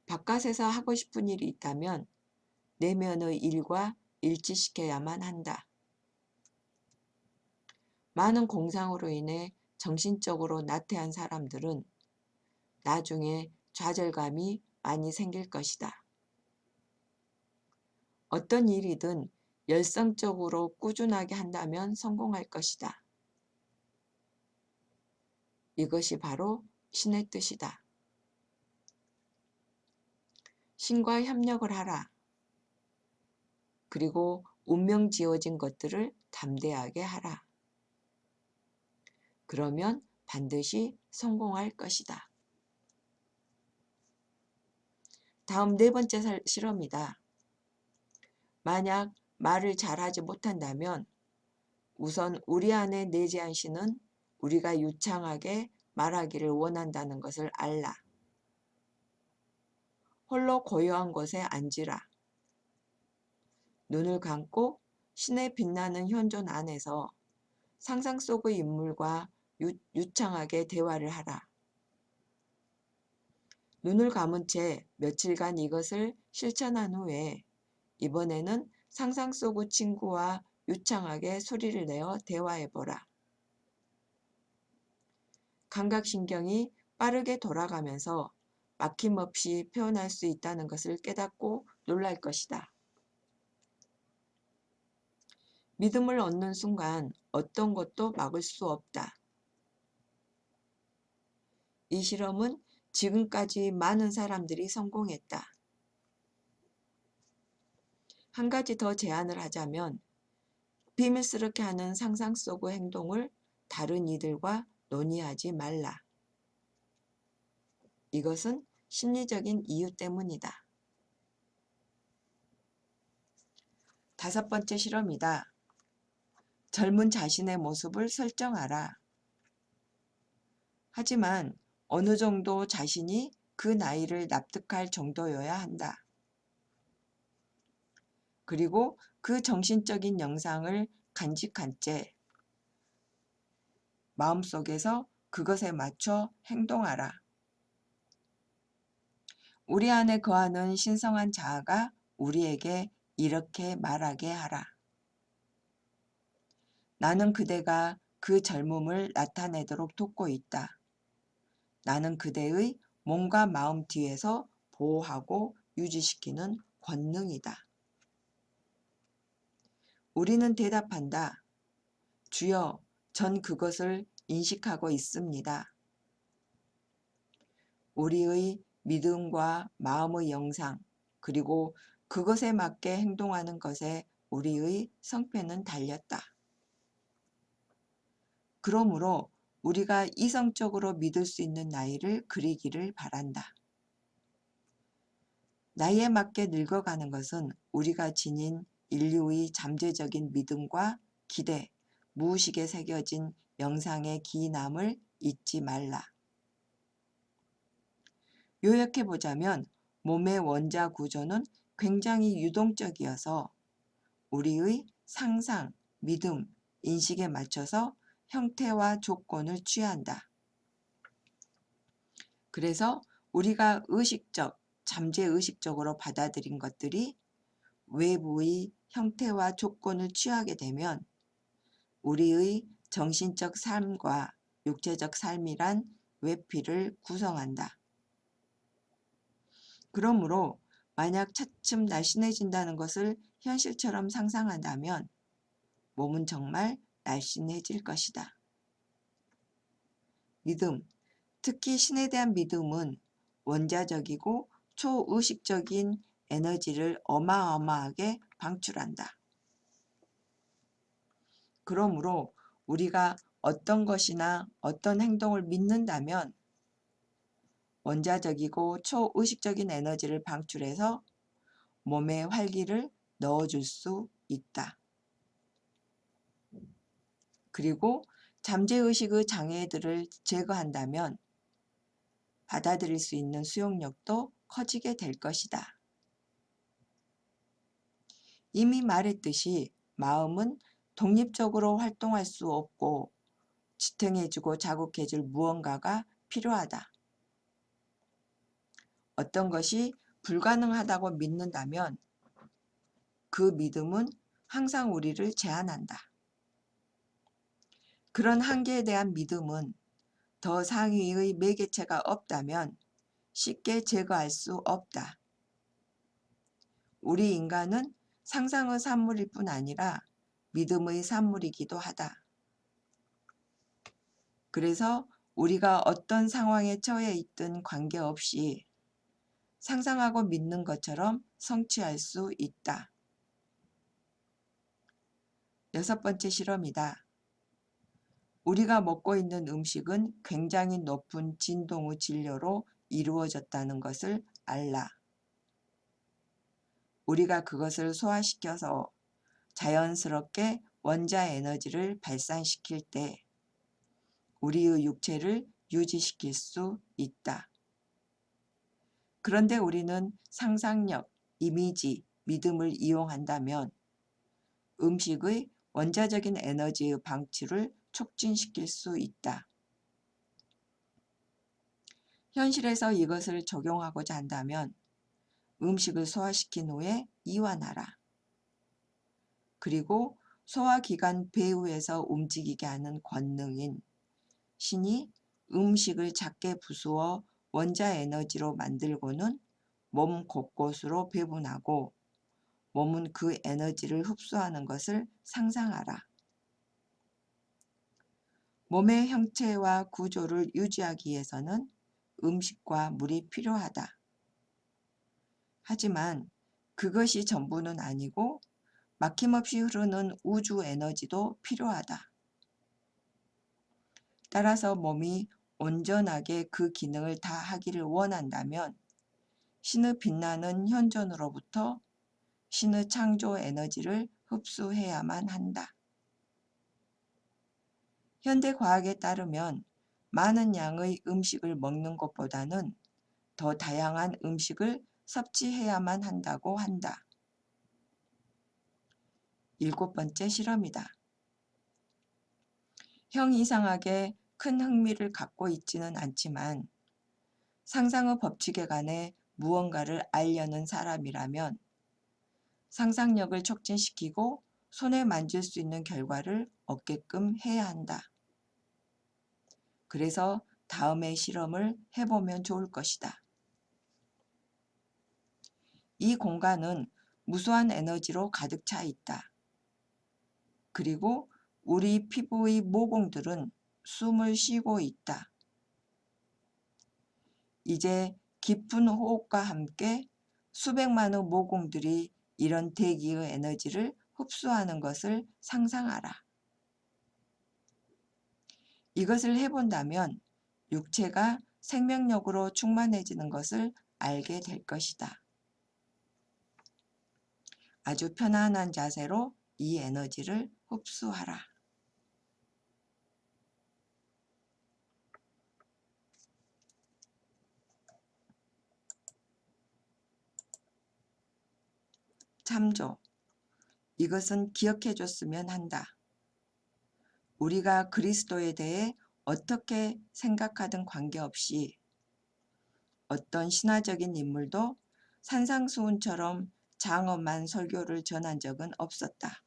바깥에서 하고 싶은 일이 있다면 내면의 일과 일치시켜야만 한다. 많은 공상으로 인해 정신적으로 나태한 사람들은 나중에 좌절감이 많이 생길 것이다. 어떤 일이든 열성적으로 꾸준하게 한다면 성공할 것이다. 이것이 바로 신의 뜻이다. 신과 협력을 하라. 그리고 운명 지어진 것들을 담대하게 하라. 그러면 반드시 성공할 것이다. 다음 네 번째 실험이다. 만약 말을 잘하지 못한다면 우선 우리 안에 내재한 신은 우리가 유창하게 말하기를 원한다는 것을 알라. 홀로 고요한 곳에 앉으라. 눈을 감고 신의 빛나는 현존 안에서 상상 속의 인물과 유창하게 대화를 하라. 눈을 감은 채 며칠간 이것을 실천한 후에 이번에는 상상 속의 친구와 유창하게 소리를 내어 대화해보라. 감각신경이 빠르게 돌아가면서 막힘없이 표현할 수 있다는 것을 깨닫고 놀랄 것이다. 믿음을 얻는 순간 어떤 것도 막을 수 없다. 이 실험은 지금까지 많은 사람들이 성공했다. 한 가지 더 제안을 하자면 비밀스럽게 하는 상상 속의 행동을 다른 이들과 논의하지 말라. 이것은 심리적인 이유 때문이다. 다섯 번째 실험이다. 젊은 자신의 모습을 설정하라. 하지만 어느 정도 자신이 그 나이를 납득할 정도여야 한다. 그리고 그 정신적인 영상을 간직한 채 마음속에서 그것에 맞춰 행동하라. 우리 안에 거하는 신성한 자아가 우리에게 이렇게 말하게 하라. 나는 그대가 그 젊음을 나타내도록 돕고 있다. 나는 그대의 몸과 마음 뒤에서 보호하고 유지시키는 권능이다. 우리는 대답한다. 주여, 전 그것을 인식하고 있습니다. 우리의 믿음과 마음의 영상, 그리고 그것에 맞게 행동하는 것에 우리의 성패는 달렸다. 그러므로 우리가 이성적으로 믿을 수 있는 나이를 그리기를 바란다. 나이에 맞게 늙어가는 것은 우리가 지닌 인류의 잠재적인 믿음과 기대, 무의식에 새겨진 영상의 기인함을 잊지 말라. 요약해보자면 몸의 원자 구조는 굉장히 유동적이어서 우리의 상상, 믿음, 인식에 맞춰서 형태와 조건을 취한다. 그래서 우리가 잠재의식적으로 받아들인 것들이 외부의 형태와 조건을 취하게 되면 우리의 정신적 삶과 육체적 삶이란 외피를 구성한다. 그러므로 만약 차츰 날씬해진다는 것을 현실처럼 상상한다면 몸은 정말 날씬해질 것이다. 믿음, 특히 신에 대한 믿음은 원자적이고 초의식적인 에너지를 어마어마하게 방출한다. 그러므로 우리가 어떤 것이나 어떤 행동을 믿는다면 원자적이고 초의식적인 에너지를 방출해서 몸에 활기를 넣어줄 수 있다. 그리고 잠재의식의 장애들을 제거한다면 받아들일 수 있는 수용력도 커지게 될 것이다. 이미 말했듯이 마음은 독립적으로 활동할 수 없고 지탱해주고 자극해줄 무언가가 필요하다. 어떤 것이 불가능하다고 믿는다면 그 믿음은 항상 우리를 제한한다. 그런 한계에 대한 믿음은 더 상위의 매개체가 없다면 쉽게 제거할 수 없다. 우리 인간은 상상의 산물일 뿐 아니라 믿음의 산물이기도 하다. 그래서 우리가 어떤 상황에 처해 있든 관계없이 상상하고 믿는 것처럼 성취할 수 있다. 6번째 실험이다. 우리가 먹고 있는 음식은 굉장히 높은 진동의 진료로 이루어졌다는 것을 알라. 우리가 그것을 소화시켜서 자연스럽게 원자 에너지를 발산시킬 때 우리의 육체를 유지시킬 수 있다. 그런데 우리는 상상력, 이미지, 믿음을 이용한다면 음식의 원자적인 에너지의 방출을 촉진시킬 수 있다. 현실에서 이것을 적용하고자 한다면 음식을 소화시킨 후에 이완하라. 그리고 소화기관 배후에서 움직이게 하는 권능인 신이 음식을 작게 부수어 원자 에너지로 만들고는 몸 곳곳으로 배분하고 몸은 그 에너지를 흡수하는 것을 상상하라. 몸의 형체와 구조를 유지하기 위해서는 음식과 물이 필요하다. 하지만 그것이 전부는 아니고 막힘없이 흐르는 우주 에너지도 필요하다. 따라서 몸이 온전하게 그 기능을 다 하기를 원한다면 신의 빛나는 현존으로부터 신의 창조 에너지를 흡수해야만 한다. 현대 과학에 따르면 많은 양의 음식을 먹는 것보다는 더 다양한 음식을 섭취해야만 한다고 한다. 7번째 실험이다. 형 이상하게 큰 흥미를 갖고 있지는 않지만 상상의 법칙에 관해 무언가를 알려는 사람이라면 상상력을 촉진시키고 손에 만질 수 있는 결과를 얻게끔 해야 한다. 그래서 다음의 실험을 해보면 좋을 것이다. 이 공간은 무수한 에너지로 가득 차 있다. 그리고 우리 피부의 모공들은 숨을 쉬고 있다. 이제 깊은 호흡과 함께 수백만의 모공들이 이런 대기의 에너지를 흡수하는 것을 상상하라. 이것을 해본다면 육체가 생명력으로 충만해지는 것을 알게 될 것이다. 아주 편안한 자세로 이 에너지를 흡수하라. 참조. 이것은 기억해줬으면 한다. 우리가 그리스도에 대해 어떻게 생각하든 관계없이 어떤 신화적인 인물도 산상수훈처럼 장엄한 설교를 전한 적은 없었다.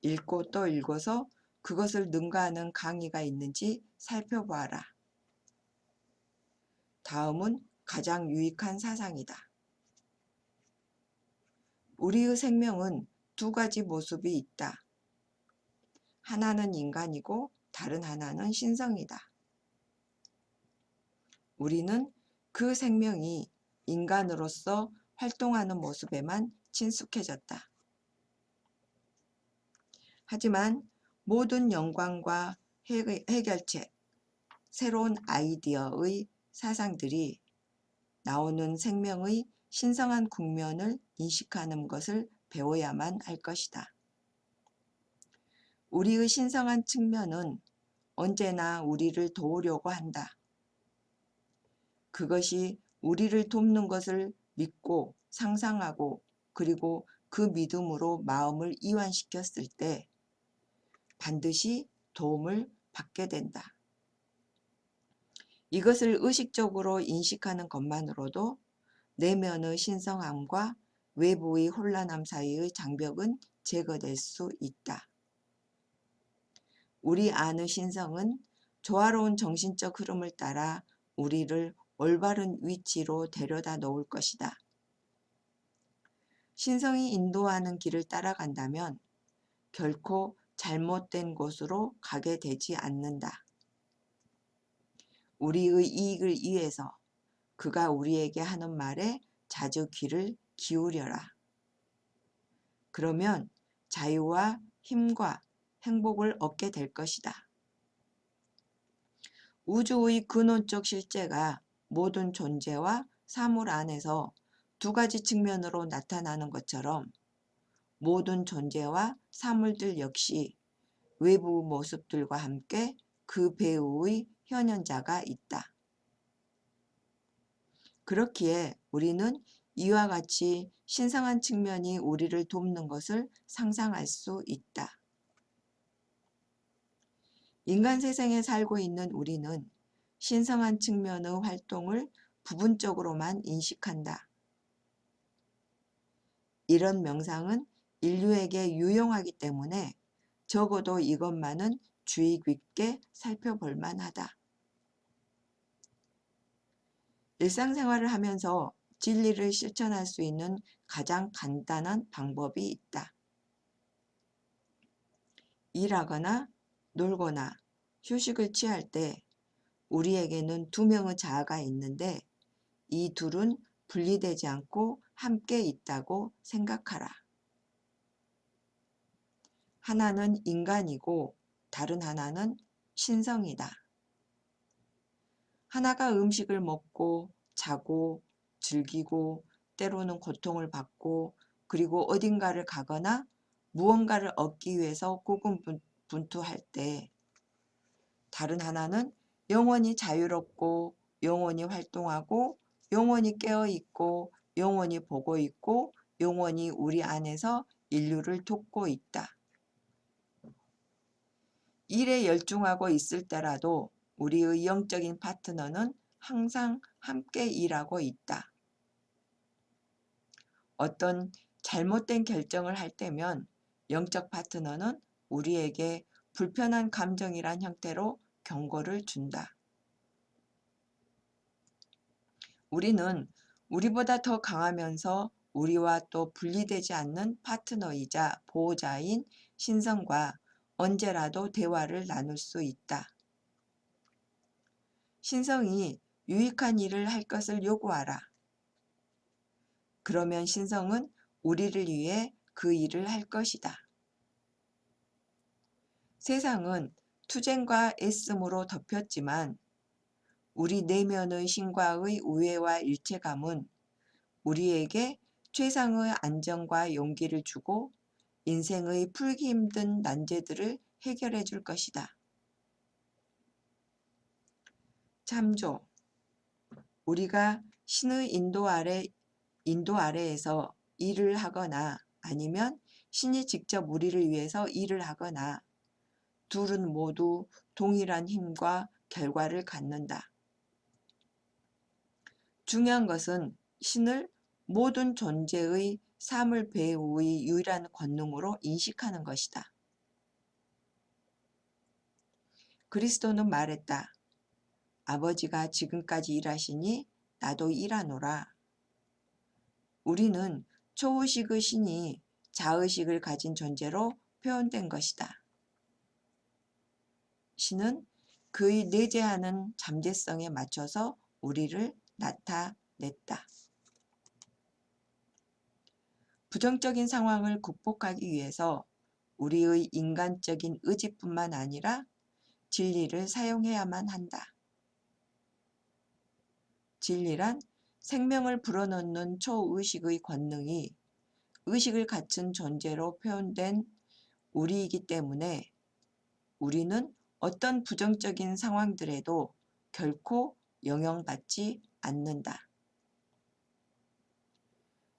읽고 또 읽어서 그것을 능가하는 강의가 있는지 살펴보아라. 다음은 가장 유익한 사상이다. 우리의 생명은 두 가지 모습이 있다. 하나는 인간이고 다른 하나는 신성이다. 우리는 그 생명이 인간으로서 활동하는 모습에만 친숙해졌다. 하지만 모든 영광과 해결책, 새로운 아이디어의 사상들이 나오는 생명의 신성한 국면을 인식하는 것을 배워야만 할 것이다. 우리의 신성한 측면은 언제나 우리를 도우려고 한다. 그것이 우리를 돕는 것을 믿고 상상하고 그리고 그 믿음으로 마음을 이완시켰을 때 반드시 도움을 받게 된다. 이것을 의식적으로 인식하는 것만으로도 내면의 신성함과 외부의 혼란함 사이의 장벽은 제거될 수 있다. 우리 안의 신성은 조화로운 정신적 흐름을 따라 우리를 올바른 위치로 데려다 놓을 것이다. 신성이 인도하는 길을 따라간다면 결코 잘못된 곳으로 가게 되지 않는다. 우리의 이익을 위해서 그가 우리에게 하는 말에 자주 귀를 기울여라. 그러면 자유와 힘과 행복을 얻게 될 것이다. 우주의 근원적 실제가 모든 존재와 사물 안에서 두 가지 측면으로 나타나는 것처럼 모든 존재와 사물들 역시 외부 모습들과 함께 그 배우의 현현자가 있다. 그렇기에 우리는 이와 같이 신성한 측면이 우리를 돕는 것을 상상할 수 있다. 인간 세상에 살고 있는 우리는 신성한 측면의 활동을 부분적으로만 인식한다. 이런 명상은 인류에게 유용하기 때문에 적어도 이것만은 주의 깊게 살펴볼 만하다. 일상생활을 하면서 진리를 실천할 수 있는 가장 간단한 방법이 있다. 일하거나 놀거나 휴식을 취할 때 우리에게는 두 명의 자아가 있는데 이 둘은 분리되지 않고 함께 있다고 생각하라. 하나는 인간이고 다른 하나는 신성이다. 하나가 음식을 먹고 자고 즐기고 때로는 고통을 받고 그리고 어딘가를 가거나 무언가를 얻기 위해서 고군분투할 때 다른 하나는 영원히 자유롭고 영원히 활동하고 영원히 깨어있고 영원히 보고 있고 영원히 우리 안에서 인류를 돕고 있다. 일에 열중하고 있을 때라도 우리의 영적인 파트너는 항상 함께 일하고 있다. 어떤 잘못된 결정을 할 때면 영적 파트너는 우리에게 불편한 감정이란 형태로 경고를 준다. 우리는 우리보다 더 강하면서 우리와 또 분리되지 않는 파트너이자 보호자인 신성과 언제라도 대화를 나눌 수 있다. 신성이 유익한 일을 할 것을 요구하라. 그러면 신성은 우리를 위해 그 일을 할 것이다. 세상은 투쟁과 애씀으로 덮였지만 우리 내면의 신과의 우애와 일체감은 우리에게 최상의 안정과 용기를 주고 인생의 풀기 힘든 난제들을 해결해 줄 것이다. 참조. 우리가 신의 인도 아래에서 일을 하거나 아니면 신이 직접 우리를 위해서 일을 하거나 둘은 모두 동일한 힘과 결과를 갖는다. 중요한 것은 신을 모든 존재의 사물 배후의 유일한 권능으로 인식하는 것이다. 그리스도는 말했다. 아버지가 지금까지 일하시니 나도 일하노라. 우리는 초의식의 신이 자의식을 가진 존재로 표현된 것이다. 신은 그의 내재하는 잠재성에 맞춰서 우리를 나타냈다. 부정적인 상황을 극복하기 위해서 우리의 인간적인 의지뿐만 아니라 진리를 사용해야만 한다. 진리란 생명을 불어넣는 초의식의 권능이 의식을 갖춘 존재로 표현된 우리이기 때문에 우리는 어떤 부정적인 상황들에도 결코 영향받지 않는다.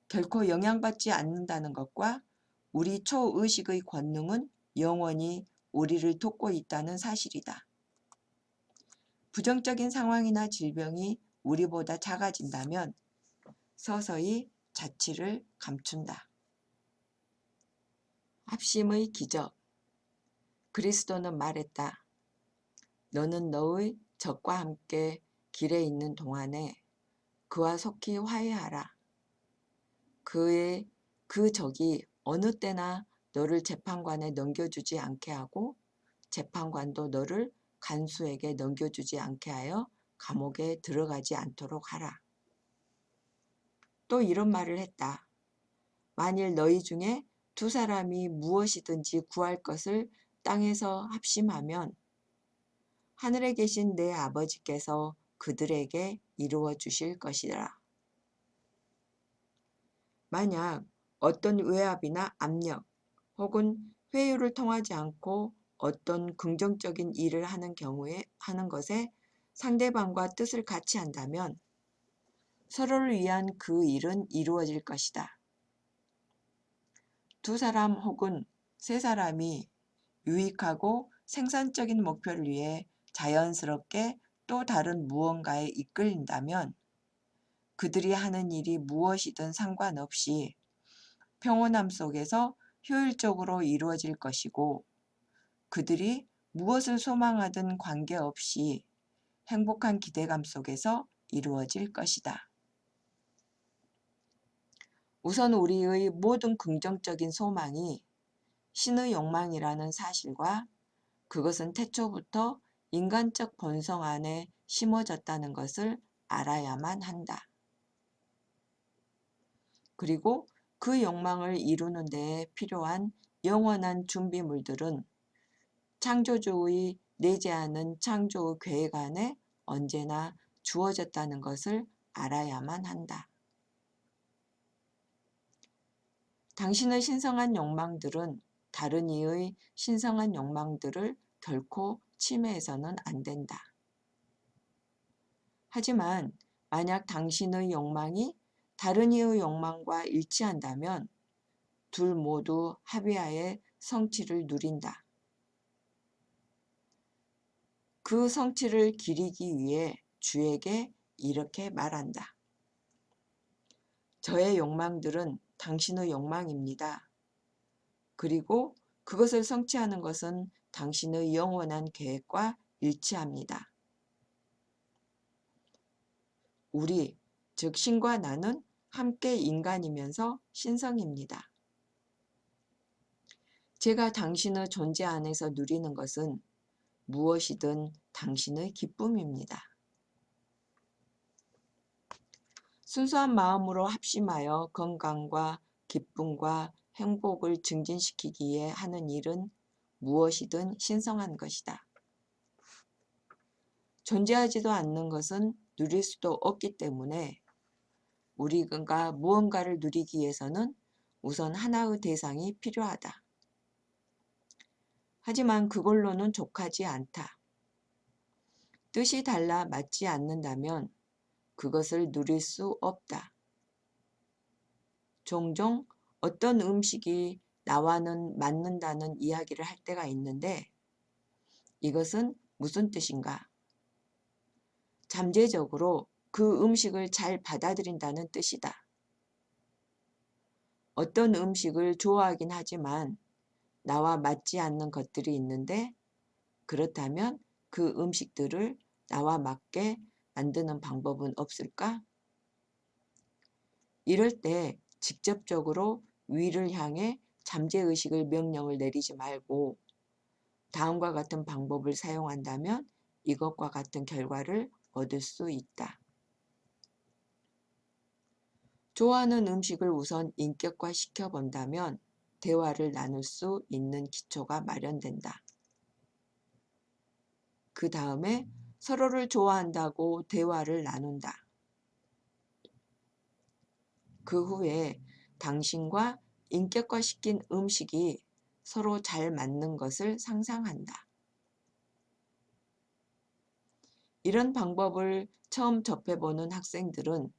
결코 영향받지 않는다는 것과 우리 초의식의 권능은 영원히 우리를 돕고 있다는 사실이다. 부정적인 상황이나 질병이 우리보다 작아진다면 서서히 자취를 감춘다. 합심의 기적. 그리스도는 말했다. 너는 너의 적과 함께 길에 있는 동안에 그와 속히 화해하라. 그 적이 어느 때나 너를 재판관에 넘겨주지 않게 하고 재판관도 너를 간수에게 넘겨주지 않게 하여 감옥에 들어가지 않도록 하라. 또 이런 말을 했다. 만일 너희 중에 두 사람이 무엇이든지 구할 것을 땅에서 합심하면 하늘에 계신 내 아버지께서 그들에게 이루어 주실 것이라. 만약 어떤 외압이나 압력 혹은 회유를 통하지 않고 어떤 긍정적인 일을 하는 것에 상대방과 뜻을 같이 한다면 서로를 위한 그 일은 이루어질 것이다. 두 사람 혹은 세 사람이 유익하고 생산적인 목표를 위해 자연스럽게 또 다른 무언가에 이끌린다면 그들이 하는 일이 무엇이든 상관없이 평온함 속에서 효율적으로 이루어질 것이고 그들이 무엇을 소망하든 관계없이 행복한 기대감 속에서 이루어질 것이다. 우선 우리의 모든 긍정적인 소망이 신의 욕망이라는 사실과 그것은 태초부터 인간적 본성 안에 심어졌다는 것을 알아야만 한다. 그리고 그 욕망을 이루는 데에 필요한 영원한 준비물들은 창조주의 내재하는 창조의 계획 안에 언제나 주어졌다는 것을 알아야만 한다. 당신의 신성한 욕망들은 다른 이의 신성한 욕망들을 결코 침해해서는 안 된다. 하지만 만약 당신의 욕망이 다른 이의 욕망과 일치한다면 둘 모두 합의하에 성취를 누린다. 그 성취를 기리기 위해 주에게 이렇게 말한다. 저의 욕망들은 당신의 욕망입니다. 그리고 그것을 성취하는 것은 당신의 영원한 계획과 일치합니다. 우리, 즉 신과 나는 함께 인간이면서 신성입니다. 제가 당신의 존재 안에서 누리는 것은 무엇이든 당신의 기쁨입니다. 순수한 마음으로 합심하여 건강과 기쁨과 행복을 증진시키기에 하는 일은 무엇이든 신성한 것이다. 존재하지도 않는 것은 누릴 수도 없기 때문에 우리가 무언가를 누리기 위해서는 우선 하나의 대상이 필요하다. 하지만 그걸로는 족하지 않다. 뜻이 달라 맞지 않는다면 그것을 누릴 수 없다. 종종 어떤 음식이 나와는 맞는다는 이야기를 할 때가 있는데 이것은 무슨 뜻인가? 잠재적으로 그 음식을 잘 받아들인다는 뜻이다. 어떤 음식을 좋아하긴 하지만 나와 맞지 않는 것들이 있는데 그렇다면 그 음식들을 나와 맞게 만드는 방법은 없을까? 이럴 때 직접적으로 위를 향해 잠재의식을 명령을 내리지 말고 다음과 같은 방법을 사용한다면 이것과 같은 결과를 얻을 수 있다. 좋아하는 음식을 우선 인격화 시켜본다면 대화를 나눌 수 있는 기초가 마련된다. 그 다음에 서로를 좋아한다고 대화를 나눈다. 그 후에 당신과 인격화시킨 음식이 서로 잘 맞는 것을 상상한다. 이런 방법을 처음 접해보는 학생들은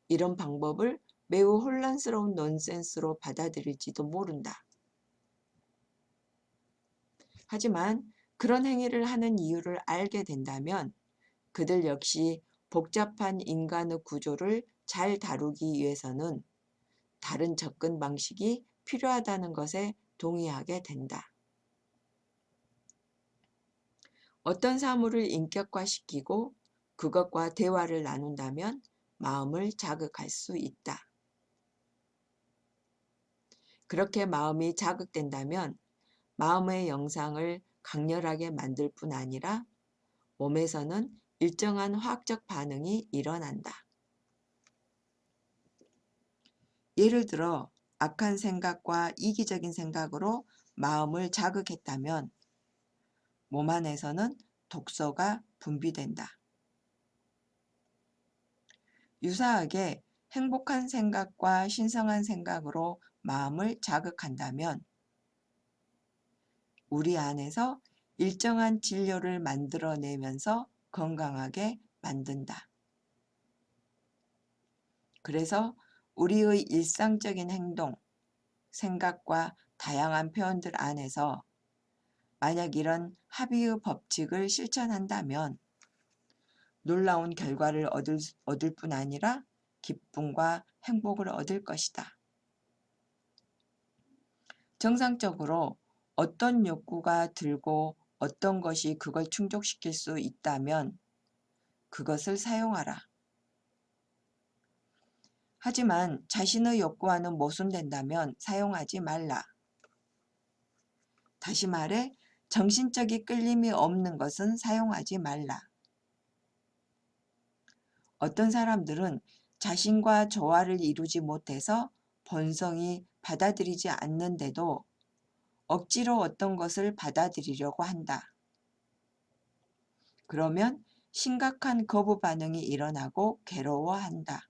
이런 방법을 매우 혼란스러운 넌센스로 받아들일지도 모른다. 하지만 그런 행위를 하는 이유를 알게 된다면 그들 역시 복잡한 인간의 구조를 잘 다루기 위해서는 다른 접근 방식이 필요하다는 것에 동의하게 된다. 어떤 사물을 인격화시키고 그것과 대화를 나눈다면 마음을 자극할 수 있다. 그렇게 마음이 자극된다면 마음의 영상을 강렬하게 만들 뿐 아니라 몸에서는 일정한 화학적 반응이 일어난다. 예를 들어 악한 생각과 이기적인 생각으로 마음을 자극했다면 몸 안에서는 독소가 분비된다. 유사하게 행복한 생각과 신성한 생각으로 마음을 자극한다면 우리 안에서 일정한 진료를 만들어내면서 건강하게 만든다. 그래서 우리의 일상적인 행동, 생각과 다양한 표현들 안에서 만약 이런 합의의 법칙을 실천한다면 놀라운 결과를 얻을 뿐 아니라 기쁨과 행복을 얻을 것이다. 정상적으로 어떤 욕구가 들고 어떤 것이 그걸 충족시킬 수 있다면 그것을 사용하라. 하지만 자신의 욕구와는 모순된다면 사용하지 말라. 다시 말해 정신적인 끌림이 없는 것은 사용하지 말라. 어떤 사람들은 자신과 조화를 이루지 못해서 본성이 받아들이지 않는데도 억지로 어떤 것을 받아들이려고 한다. 그러면 심각한 거부 반응이 일어나고 괴로워한다.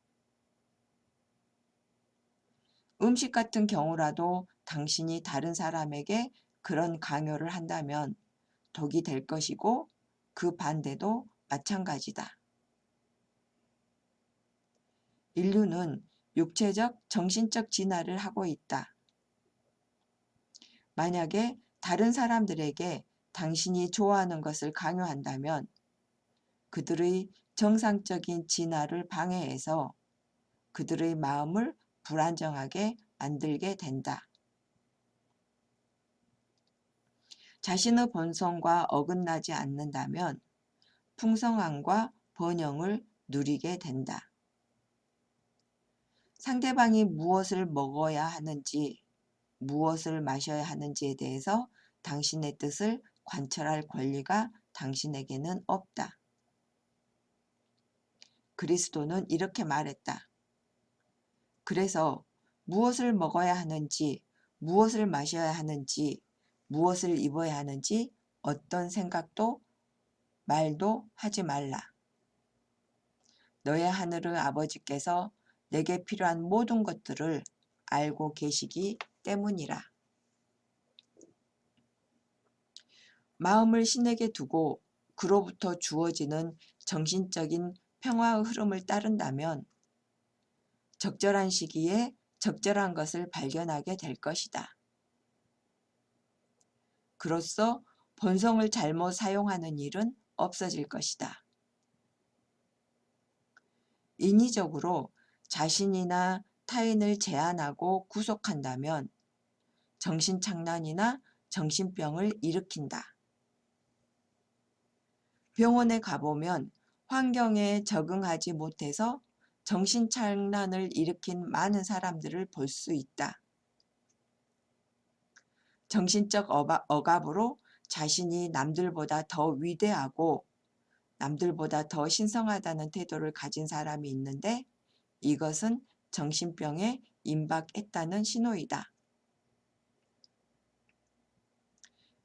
음식 같은 경우라도 당신이 다른 사람에게 그런 강요를 한다면 독이 될 것이고 그 반대도 마찬가지다. 인류는 육체적, 정신적 진화를 하고 있다. 만약에 다른 사람들에게 당신이 좋아하는 것을 강요한다면 그들의 정상적인 진화를 방해해서 그들의 마음을 불안정하게 만들게 된다. 자신의 본성과 어긋나지 않는다면 풍성함과 번영을 누리게 된다. 상대방이 무엇을 먹어야 하는지, 무엇을 마셔야 하는지에 대해서 당신의 뜻을 관철할 권리가 당신에게는 없다. 그리스도는 이렇게 말했다. 그래서 무엇을 먹어야 하는지, 무엇을 마셔야 하는지, 무엇을 입어야 하는지 어떤 생각도 말도 하지 말라. 너의 하늘의 아버지께서 내게 필요한 모든 것들을 알고 계시기 때문이라. 마음을 신에게 두고 그로부터 주어지는 정신적인 평화의 흐름을 따른다면 적절한 시기에 적절한 것을 발견하게 될 것이다. 그로써 본성을 잘못 사용하는 일은 없어질 것이다. 인위적으로 자신이나 타인을 제한하고 구속한다면 정신착란이나 정신병을 일으킨다. 병원에 가보면 환경에 적응하지 못해서 정신착란을 일으킨 많은 사람들을 볼 수 있다. 정신적 억압으로 자신이 남들보다 더 위대하고 남들보다 더 신성하다는 태도를 가진 사람이 있는데 이것은 정신병에 임박했다는 신호이다.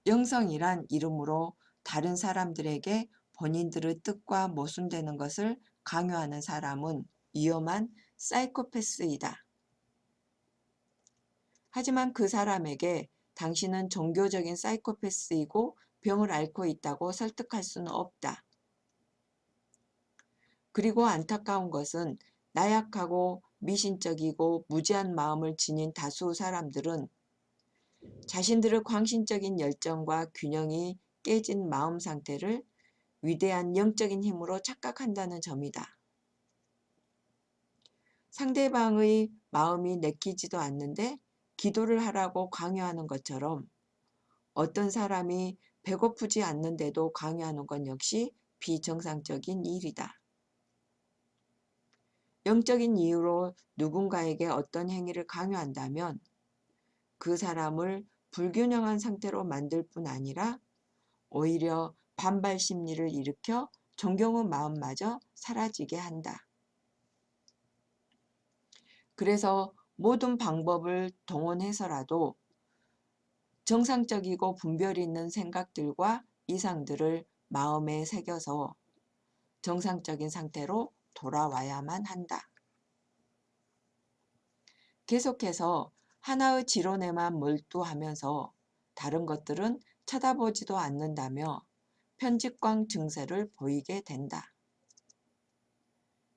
영성이란 이름으로 다른 사람들에게 본인들의 뜻과 모순되는 것을 강요하는 사람은 위험한 사이코패스이다. 하지만 그 사람에게 당신은 종교적인 사이코패스이고 병을 앓고 있다고 설득할 수는 없다. 그리고 안타까운 것은 나약하고 미신적이고 무지한 마음을 지닌 다수 사람들은 자신들의 광신적인 열정과 균형이 깨진 마음 상태를 위대한 영적인 힘으로 착각한다는 점이다. 상대방의 마음이 내키지도 않는데 기도를 하라고 강요하는 것처럼 어떤 사람이 배고프지 않는데도 강요하는 건 역시 비정상적인 일이다. 영적인 이유로 누군가에게 어떤 행위를 강요한다면 그 사람을 불균형한 상태로 만들 뿐 아니라 오히려 반발 심리를 일으켜 존경의 마음마저 사라지게 한다. 그래서 모든 방법을 동원해서라도 정상적이고 분별 있는 생각들과 이상들을 마음에 새겨서 정상적인 상태로 돌아와야만 한다. 계속해서 하나의 지론에만 몰두하면서 다른 것들은 쳐다보지도 않는다며 편집광 증세를 보이게 된다.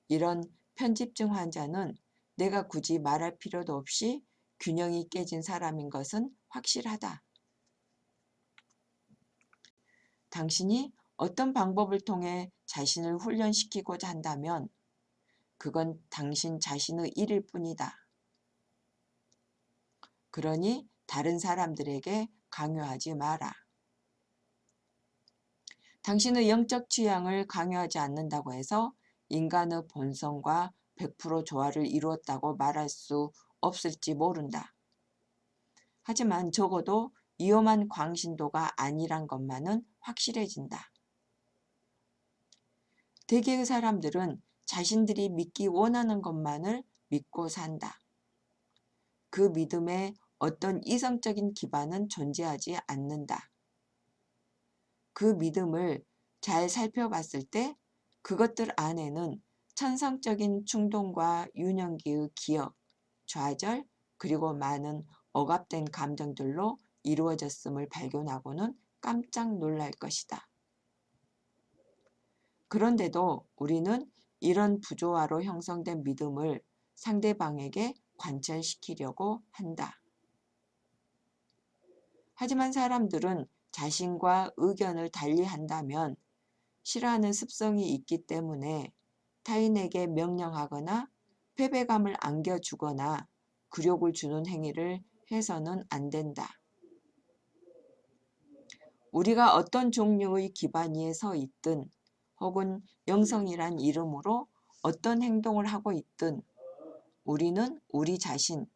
이런 편집증 환자는 내가 굳이 말할 필요도 없이 균형이 깨진 사람인 것은 확실하다. 당신이 어떤 방법을 통해 자신을 훈련시키고자 한다면 그건 당신 자신의 일일 뿐이다. 그러니 다른 사람들에게 강요하지 마라. 당신의 영적 취향을 강요하지 않는다고 해서 인간의 본성과 100% 조화를 이루었다고 말할 수 없을지 모른다. 하지만 적어도 위험한 광신도가 아니란 것만은 확실해진다. 대개의 사람들은 자신들이 믿기 원하는 것만을 믿고 산다. 그 믿음에 어떤 이성적인 기반은 존재하지 않는다. 그 믿음을 잘 살펴봤을 때 그것들 안에는 천성적인 충동과 유년기의 기억, 좌절, 그리고 많은 억압된 감정들로 이루어졌음을 발견하고는 깜짝 놀랄 것이다. 그런데도 우리는 이런 부조화로 형성된 믿음을 상대방에게 관철시키려고 한다. 하지만 사람들은 자신과 의견을 달리한다면 싫어하는 습성이 있기 때문에 타인에게 명령하거나 패배감을 안겨주거나 굴욕을 주는 행위를 해서는 안 된다. 우리가 어떤 종류의 기반 위에 서 있든 혹은 영성이란 이름으로 어떤 행동을 하고 있든 우리는 우리 자신,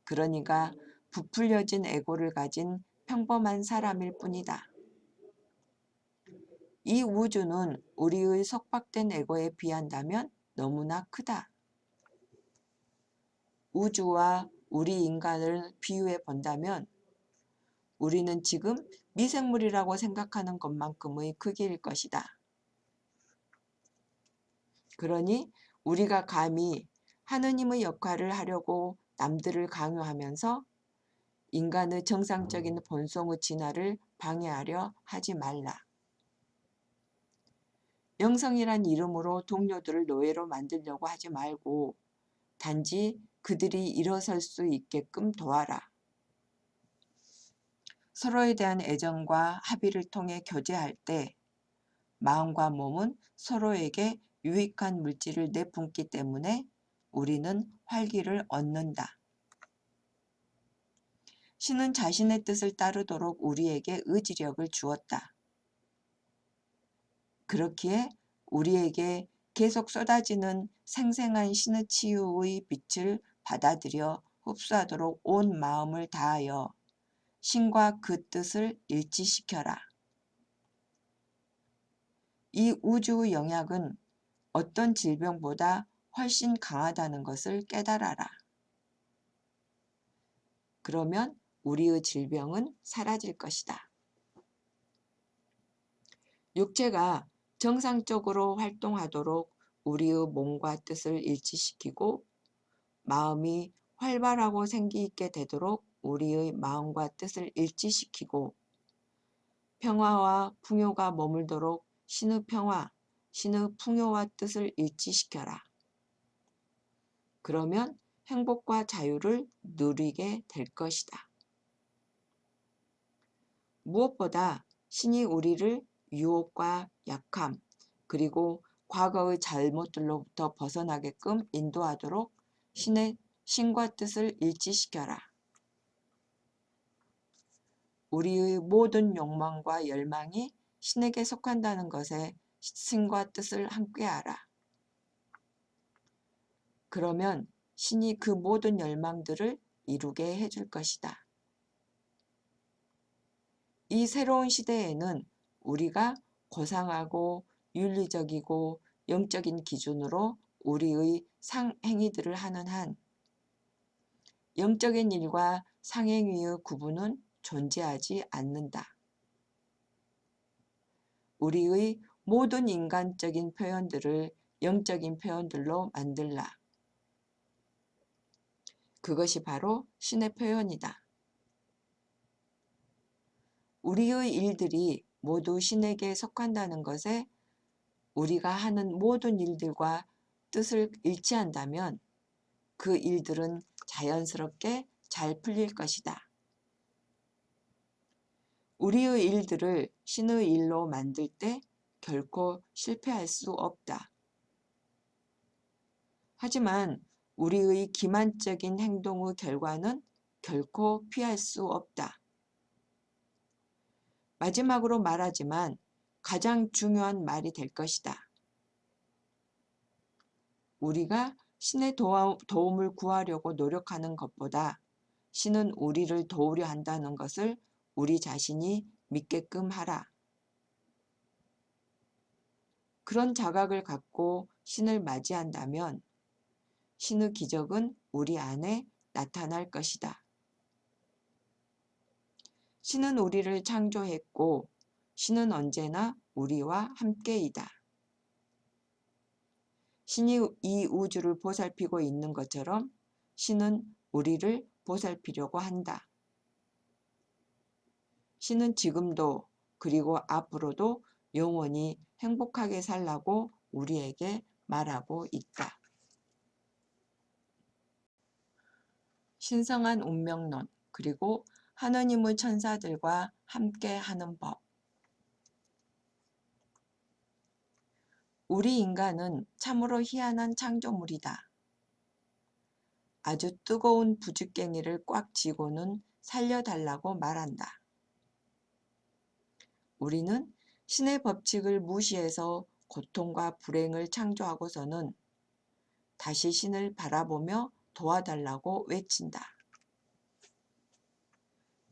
그러니까 부풀려진 에고를 가진 평범한 사람일 뿐이다. 이 우주는 우리의 속박된 에고에 비한다면 너무나 크다. 우주와 우리 인간을 비유해 본다면 우리는 지금 미생물이라고 생각하는 것만큼의 크기일 것이다. 그러니 우리가 감히 하느님의 역할을 하려고 남들을 강요하면서 인간의 정상적인 본성의 진화를 방해하려 하지 말라. 영성이란 이름으로 동료들을 노예로 만들려고 하지 말고 단지 그들이 일어설 수 있게끔 도와라. 서로에 대한 애정과 합의를 통해 교제할 때 마음과 몸은 서로에게 유익한 물질을 내뿜기 때문에 우리는 활기를 얻는다. 신은 자신의 뜻을 따르도록 우리에게 의지력을 주었다. 그렇기에 우리에게 계속 쏟아지는 생생한 신의 치유의 빛을 받아들여 흡수하도록 온 마음을 다하여 신과 그 뜻을 일치시켜라. 이 우주의 영약은 어떤 질병보다 훨씬 강하다는 것을 깨달아라. 그러면 우리의 질병은 사라질 것이다. 육체가 정상적으로 활동하도록 우리의 몸과 뜻을 일치시키고 마음이 활발하고 생기있게 되도록 우리의 마음과 뜻을 일치시키고 평화와 풍요가 머물도록 신의 평화, 신의 풍요와 뜻을 일치시켜라. 그러면 행복과 자유를 누리게 될 것이다. 무엇보다 신이 우리를 유혹과 약함, 그리고 과거의 잘못들로부터 벗어나게끔 인도하도록 신과 뜻을 일치시켜라. 우리의 모든 욕망과 열망이 신에게 속한다는 것에 신과 뜻을 함께하라. 그러면 신이 그 모든 열망들을 이루게 해줄 것이다. 이 새로운 시대에는 우리가 고상하고 윤리적이고 영적인 기준으로 우리의 상행위들을 하는 한 영적인 일과 상행위의 구분은 존재하지 않는다. 우리의 모든 인간적인 표현들을 영적인 표현들로 만들라. 그것이 바로 신의 표현이다. 우리의 일들이 모두 신에게 속한다는 것에 우리가 하는 모든 일들과 뜻을 일치한다면 그 일들은 자연스럽게 잘 풀릴 것이다. 우리의 일들을 신의 일로 만들 때 결코 실패할 수 없다. 하지만 우리의 기만적인 행동의 결과는 결코 피할 수 없다. 마지막으로 말하지만 가장 중요한 말이 될 것이다. 우리가 신의 도움을 구하려고 노력하는 것보다 신은 우리를 도우려 한다는 것을 우리 자신이 믿게끔 하라. 그런 자각을 갖고 신을 맞이한다면 신의 기적은 우리 안에 나타날 것이다. 신은 우리를 창조했고 신은 언제나 우리와 함께이다. 신이 이 우주를 보살피고 있는 것처럼 신은 우리를 보살피려고 한다. 신은 지금도 그리고 앞으로도 영원히 행복하게 살라고 우리에게 말하고 있다. 신성한 운명론 그리고 하느님의 천사들과 함께 하는 법. 우리 인간은 참으로 희한한 창조물이다. 아주 뜨거운 부죽갱이를 꽉 쥐고는 살려달라고 말한다. 우리는 신의 법칙을 무시해서 고통과 불행을 창조하고서는 다시 신을 바라보며 도와달라고 외친다.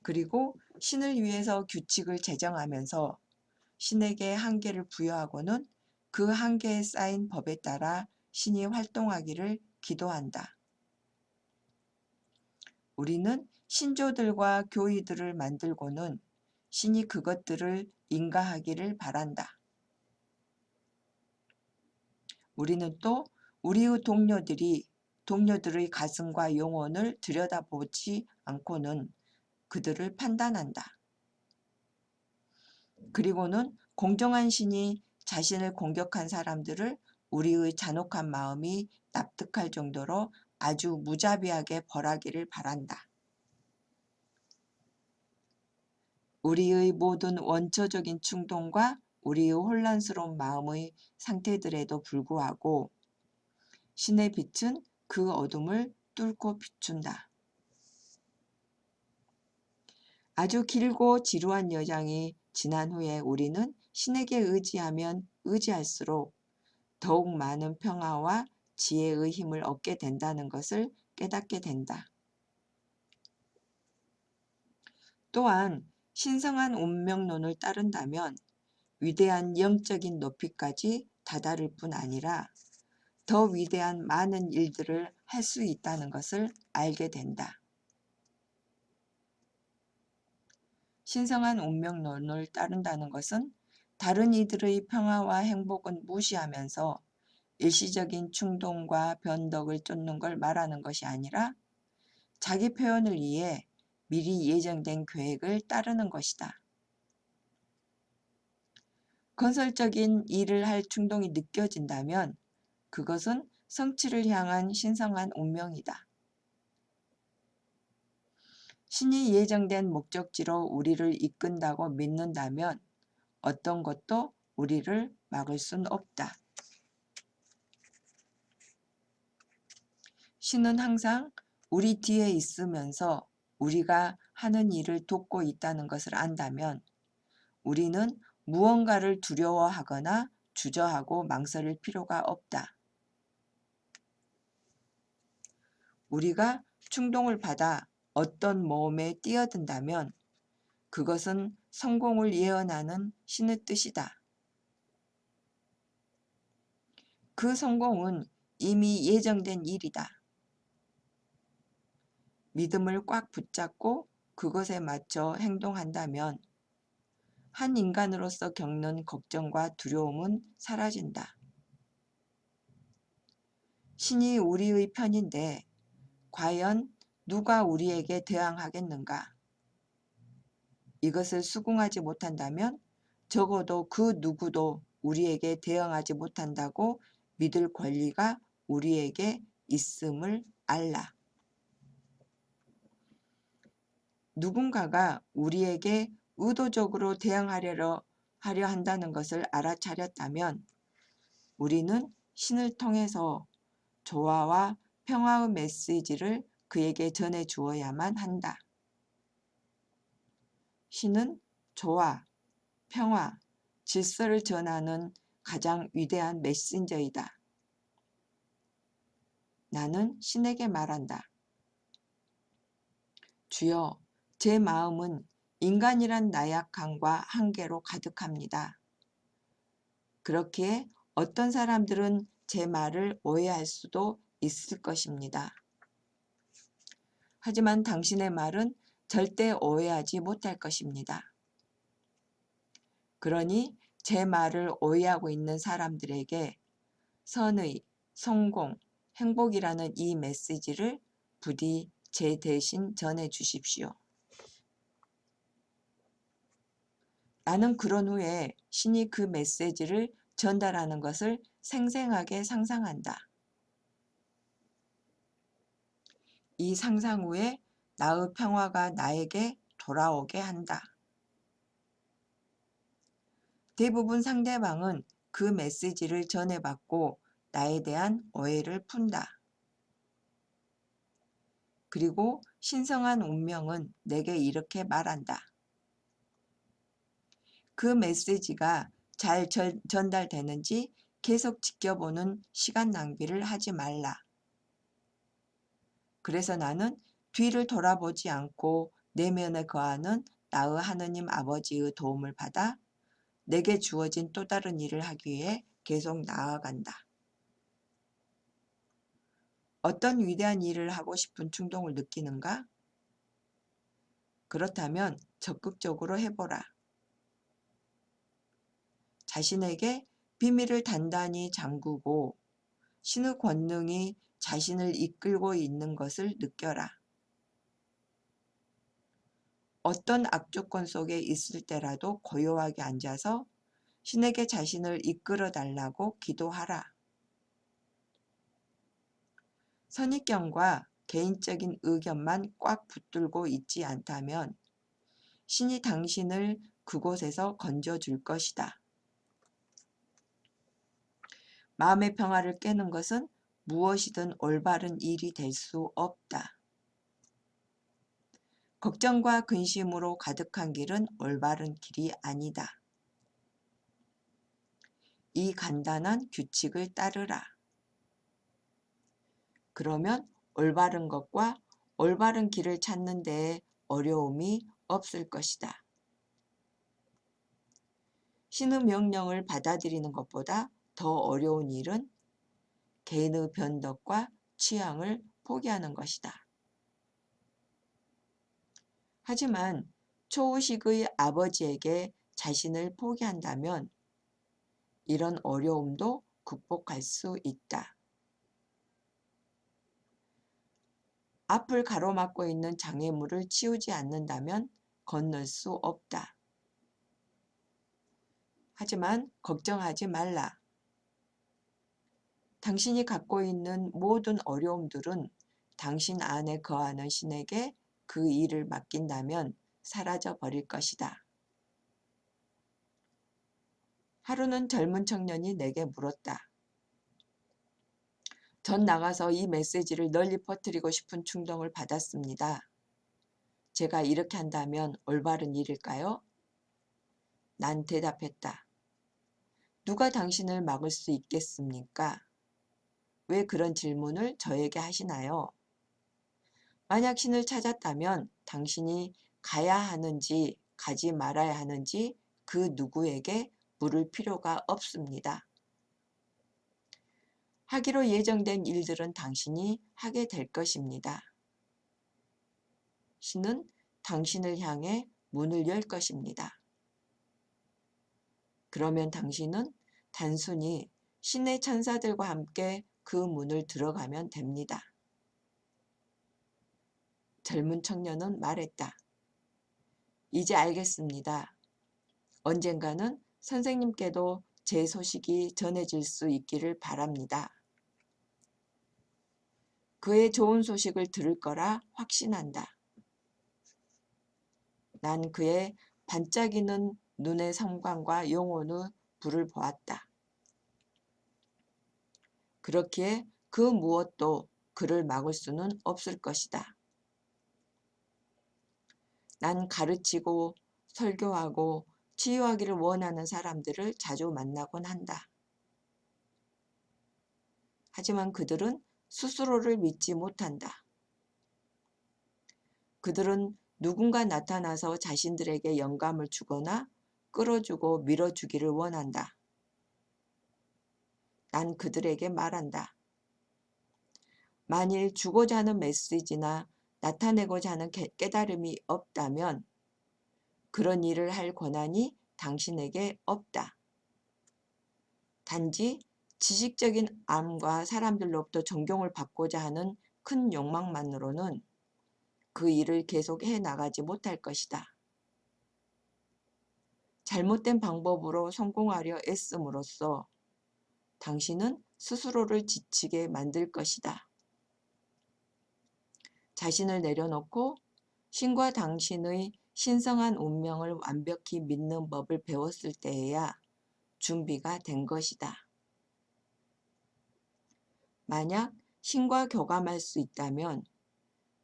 그리고 신을 위해서 규칙을 제정하면서 신에게 한계를 부여하고는 그 한계에 쌓인 법에 따라 신이 활동하기를 기도한다. 우리는 신조들과 교의들을 만들고는 신이 그것들을 인가하기를 바란다. 우리는 또 우리의 동료들의 가슴과 영혼을 들여다보지 않고는 그들을 판단한다. 그리고는 공정한 신이 자신을 공격한 사람들을 우리의 잔혹한 마음이 납득할 정도로 아주 무자비하게 벌하기를 바란다. 우리의 모든 원초적인 충동과 우리의 혼란스러운 마음의 상태들에도 불구하고 신의 빛은 그 어둠을 뚫고 비춘다. 아주 길고 지루한 여정이 지난 후에 우리는 신에게 의지하면 의지할수록 더욱 많은 평화와 지혜의 힘을 얻게 된다는 것을 깨닫게 된다. 또한 신성한 운명론을 따른다면 위대한 영적인 높이까지 다다를 뿐 아니라 더 위대한 많은 일들을 할 수 있다는 것을 알게 된다. 신성한 운명론을 따른다는 것은 다른 이들의 평화와 행복은 무시하면서 일시적인 충동과 변덕을 쫓는 걸 말하는 것이 아니라 자기 표현을 위해 미리 예정된 계획을 따르는 것이다. 건설적인 일을 할 충동이 느껴진다면 그것은 성취를 향한 신성한 운명이다. 신이 예정된 목적지로 우리를 이끈다고 믿는다면 어떤 것도 우리를 막을 순 없다. 신은 항상 우리 뒤에 있으면서 우리가 하는 일을 돕고 있다는 것을 안다면 우리는 무언가를 두려워하거나 주저하고 망설일 필요가 없다. 우리가 충동을 받아 어떤 모험에 뛰어든다면 그것은 성공을 예언하는 신의 뜻이다. 그 성공은 이미 예정된 일이다. 믿음을 꽉 붙잡고 그것에 맞춰 행동한다면 한 인간으로서 겪는 걱정과 두려움은 사라진다. 신이 우리의 편인데 과연 누가 우리에게 대항하겠는가? 이것을 수긍하지 못한다면 적어도 그 누구도 우리에게 대응하지 못한다고 믿을 권리가 우리에게 있음을 알라. 누군가가 우리에게 의도적으로 대응하려 한다는 것을 알아차렸다면 우리는 신을 통해서 조화와 평화의 메시지를 그에게 전해 주어야만 한다. 신은 조화, 평화, 질서를 전하는 가장 위대한 메신저이다. 나는 신에게 말한다. 주여, 제 마음은 인간이란 나약함과 한계로 가득합니다. 그렇기에 어떤 사람들은 제 말을 오해할 수도 있을 것입니다. 하지만 당신의 말은 절대 오해하지 못할 것입니다. 그러니 제 말을 오해하고 있는 사람들에게 선의, 성공, 행복이라는 이 메시지를 부디 제 대신 전해 주십시오. 나는 그런 후에 신이 그 메시지를 전달하는 것을 생생하게 상상한다. 이 상상 후에 나의 평화가 나에게 돌아오게 한다. 대부분 상대방은 그 메시지를 전해받고 나에 대한 오해를 푼다. 그리고 신성한 운명은 내게 이렇게 말한다. 그 메시지가 잘 전달되는지 계속 지켜보는 시간 낭비를 하지 말라. 그래서 나는 뒤를 돌아보지 않고 내면에 거하는 나의 하느님 아버지의 도움을 받아 내게 주어진 또 다른 일을 하기 위해 계속 나아간다. 어떤 위대한 일을 하고 싶은 충동을 느끼는가? 그렇다면 적극적으로 해보라. 자신에게 비밀을 단단히 잠그고 신의 권능이 자신을 이끌고 있는 것을 느껴라. 어떤 악조건 속에 있을 때라도 고요하게 앉아서 신에게 자신을 이끌어 달라고 기도하라. 선입견과 개인적인 의견만 꽉 붙들고 있지 않다면 신이 당신을 그곳에서 건져줄 것이다. 마음의 평화를 깨는 것은 무엇이든 올바른 일이 될 수 없다. 걱정과 근심으로 가득한 길은 올바른 길이 아니다. 이 간단한 규칙을 따르라. 그러면 올바른 것과 올바른 길을 찾는 데에 어려움이 없을 것이다. 신의 명령을 받아들이는 것보다 더 어려운 일은 개인의 변덕과 취향을 포기하는 것이다. 하지만 초의식의 아버지에게 자신을 포기한다면 이런 어려움도 극복할 수 있다. 앞을 가로막고 있는 장애물을 치우지 않는다면 건널 수 없다. 하지만 걱정하지 말라. 당신이 갖고 있는 모든 어려움들은 당신 안에 거하는 신에게 그 일을 맡긴다면 사라져 버릴 것이다. 하루는 젊은 청년이 내게 물었다. 전 나가서 이 메시지를 널리 퍼뜨리고 싶은 충동을 받았습니다. 제가 이렇게 한다면 올바른 일일까요? 난 대답했다. 누가 당신을 막을 수 있겠습니까? 왜 그런 질문을 저에게 하시나요? 만약 신을 찾았다면 당신이 가야 하는지 가지 말아야 하는지 그 누구에게 물을 필요가 없습니다. 하기로 예정된 일들은 당신이 하게 될 것입니다. 신은 당신을 향해 문을 열 것입니다. 그러면 당신은 단순히 신의 천사들과 함께 그 문을 들어가면 됩니다. 젊은 청년은 말했다. 이제 알겠습니다. 언젠가는 선생님께도 제 소식이 전해질 수 있기를 바랍니다. 그의 좋은 소식을 들을 거라 확신한다. 난 그의 반짝이는 눈의 성광과 영혼의 불을 보았다. 그렇기에 그 무엇도 그를 막을 수는 없을 것이다. 난 가르치고 설교하고 치유하기를 원하는 사람들을 자주 만나곤 한다. 하지만 그들은 스스로를 믿지 못한다. 그들은 누군가 나타나서 자신들에게 영감을 주거나 끌어주고 밀어주기를 원한다. 난 그들에게 말한다. 만일 주고자 하는 메시지나 나타내고자 하는 깨달음이 없다면 그런 일을 할 권한이 당신에게 없다. 단지 지식적인 암과 사람들로부터 존경을 받고자 하는 큰 욕망만으로는 그 일을 계속해 나가지 못할 것이다. 잘못된 방법으로 성공하려 애씀으로써 당신은 스스로를 지치게 만들 것이다. 자신을 내려놓고 신과 당신의 신성한 운명을 완벽히 믿는 법을 배웠을 때에야 준비가 된 것이다. 만약 신과 교감할 수 있다면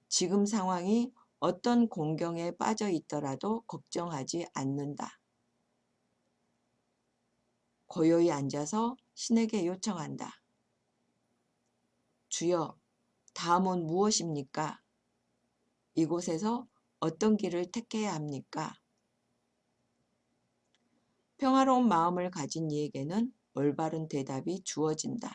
지금 상황이 어떤 공경에 빠져 있더라도 걱정하지 않는다. 고요히 앉아서 신에게 요청한다. 주여, 다음은 무엇입니까? 이곳에서 어떤 길을 택해야 합니까? 평화로운 마음을 가진 이에게는 올바른 대답이 주어진다.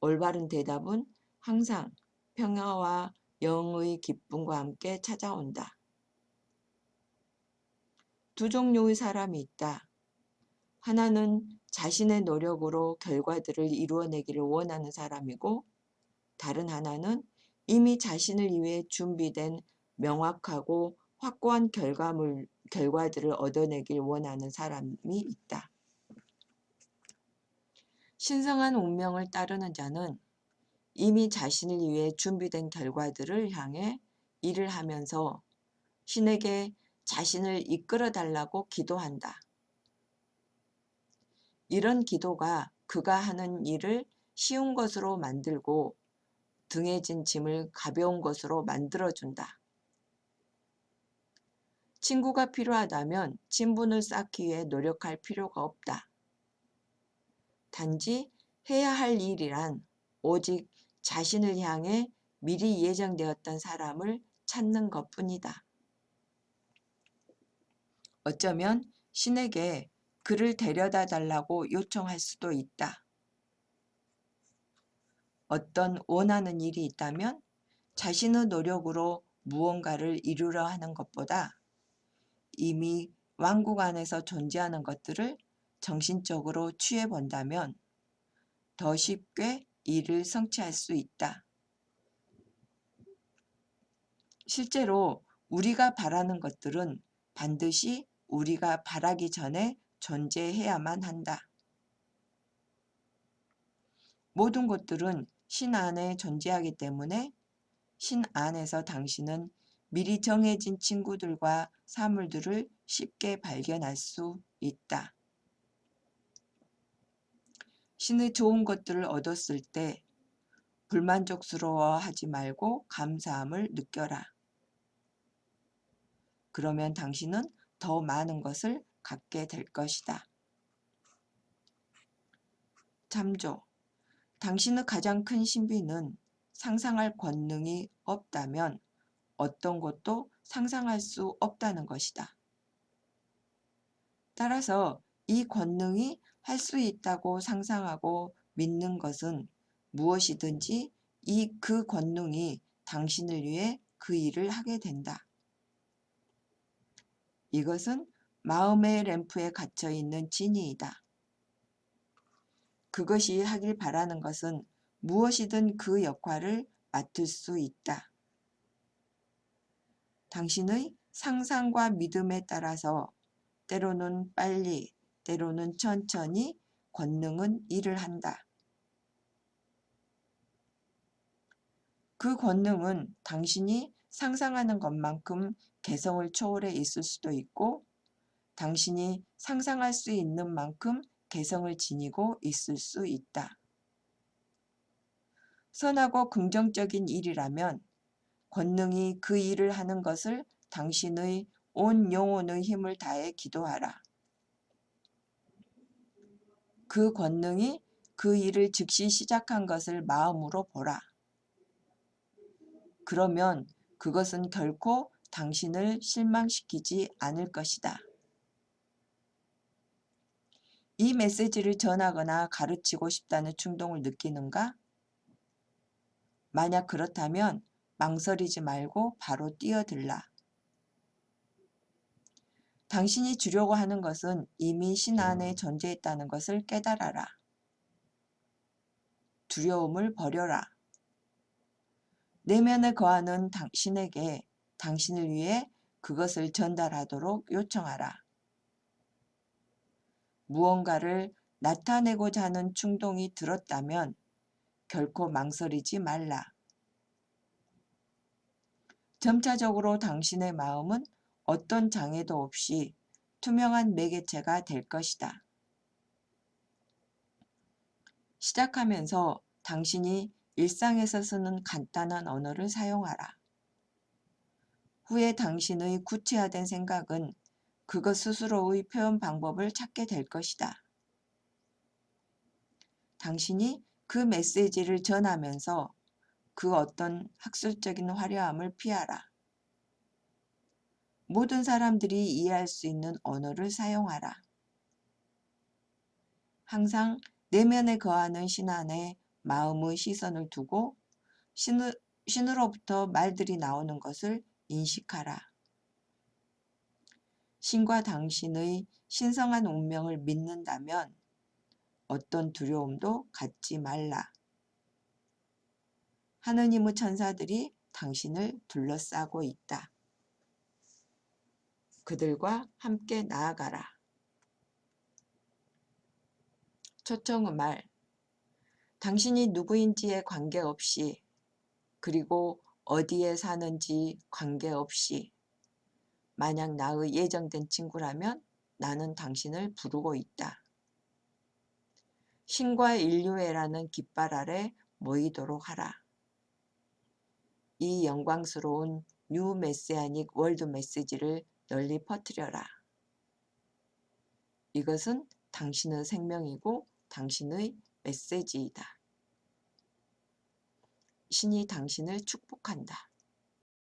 올바른 대답은 항상 평화와 영의 기쁨과 함께 찾아온다. 두 종류의 사람이 있다. 하나는 자신의 노력으로 결과들을 이루어내기를 원하는 사람이고, 다른 하나는 이미 자신을 위해 준비된 명확하고 확고한 결과들을 얻어내길 원하는 사람이 있다. 신성한 운명을 따르는 자는 이미 자신을 위해 준비된 결과들을 향해 일을 하면서 신에게 자신을 이끌어 달라고 기도한다. 이런 기도가 그가 하는 일을 쉬운 것으로 만들고 등에 진 짐을 가벼운 것으로 만들어준다. 친구가 필요하다면 친분을 쌓기 위해 노력할 필요가 없다. 단지 해야 할 일이란 오직 자신을 향해 미리 예정되었던 사람을 찾는 것뿐이다. 어쩌면 신에게 그를 데려다 달라고 요청할 수도 있다. 어떤 원하는 일이 있다면 자신의 노력으로 무언가를 이루려 하는 것보다 이미 왕국 안에서 존재하는 것들을 정신적으로 취해본다면 더 쉽게 일을 성취할 수 있다. 실제로 우리가 바라는 것들은 반드시 우리가 바라기 전에 존재해야만 한다. 모든 것들은 신 안에 존재하기 때문에 신 안에서 당신은 미리 정해진 친구들과 사물들을 쉽게 발견할 수 있다. 신의 좋은 것들을 얻었을 때 불만족스러워하지 말고 감사함을 느껴라. 그러면 당신은 더 많은 것을 갖게 될 것이다. 참조. 당신의 가장 큰 신비는 상상할 권능이 없다면 어떤 것도 상상할 수 없다는 것이다. 따라서 이 권능이 할 수 있다고 상상하고 믿는 것은 무엇이든지 그 권능이 당신을 위해 그 일을 하게 된다. 이것은 마음의 램프에 갇혀 있는 진이이다. 그것이 하길 바라는 것은 무엇이든 그 역할을 맡을 수 있다. 당신의 상상과 믿음에 따라서 때로는 빨리, 때로는 천천히 권능은 일을 한다. 그 권능은 당신이 상상하는 것만큼 개성을 초월해 있을 수도 있고 당신이 상상할 수 있는 만큼 개성을 지니고 있을 수 있다. 선하고 긍정적인 일이라면 권능이 그 일을 하는 것을 당신의 온 영혼의 힘을 다해 기도하라. 그 권능이 그 일을 즉시 시작한 것을 마음으로 보라. 그러면 그것은 결코 당신을 실망시키지 않을 것이다. 이 메시지를 전하거나 가르치고 싶다는 충동을 느끼는가? 만약 그렇다면 망설이지 말고 바로 뛰어들라. 당신이 주려고 하는 것은 이미 신 안에 존재했다는 것을 깨달아라. 두려움을 버려라. 내면에 거하는 당신에게 당신을 위해 그것을 전달하도록 요청하라. 무언가를 나타내고자 하는 충동이 들었다면 결코 망설이지 말라. 점차적으로 당신의 마음은 어떤 장애도 없이 투명한 매개체가 될 것이다. 시작하면서 당신이 일상에서 쓰는 간단한 언어를 사용하라. 후에 당신의 구체화된 생각은 그것 스스로의 표현 방법을 찾게 될 것이다. 당신이 그 메시지를 전하면서 그 어떤 학술적인 화려함을 피하라. 모든 사람들이 이해할 수 있는 언어를 사용하라. 항상 내면에 거하는 신 안에 마음의 시선을 두고 신으로부터 말들이 나오는 것을 인식하라. 신과 당신의 신성한 운명을 믿는다면 어떤 두려움도 갖지 말라. 하느님의 천사들이 당신을 둘러싸고 있다. 그들과 함께 나아가라. 초청의 말. 당신이 누구인지에 관계없이 그리고 어디에 사는지 관계없이 만약 나의 예정된 친구라면 나는 당신을 부르고 있다. 신과 인류애라는 깃발 아래 모이도록 하라. 이 영광스러운 뉴 메시아닉 월드 메시지를 널리 퍼뜨려라. 이것은 당신의 생명이고 당신의 메시지이다. 신이 당신을 축복한다.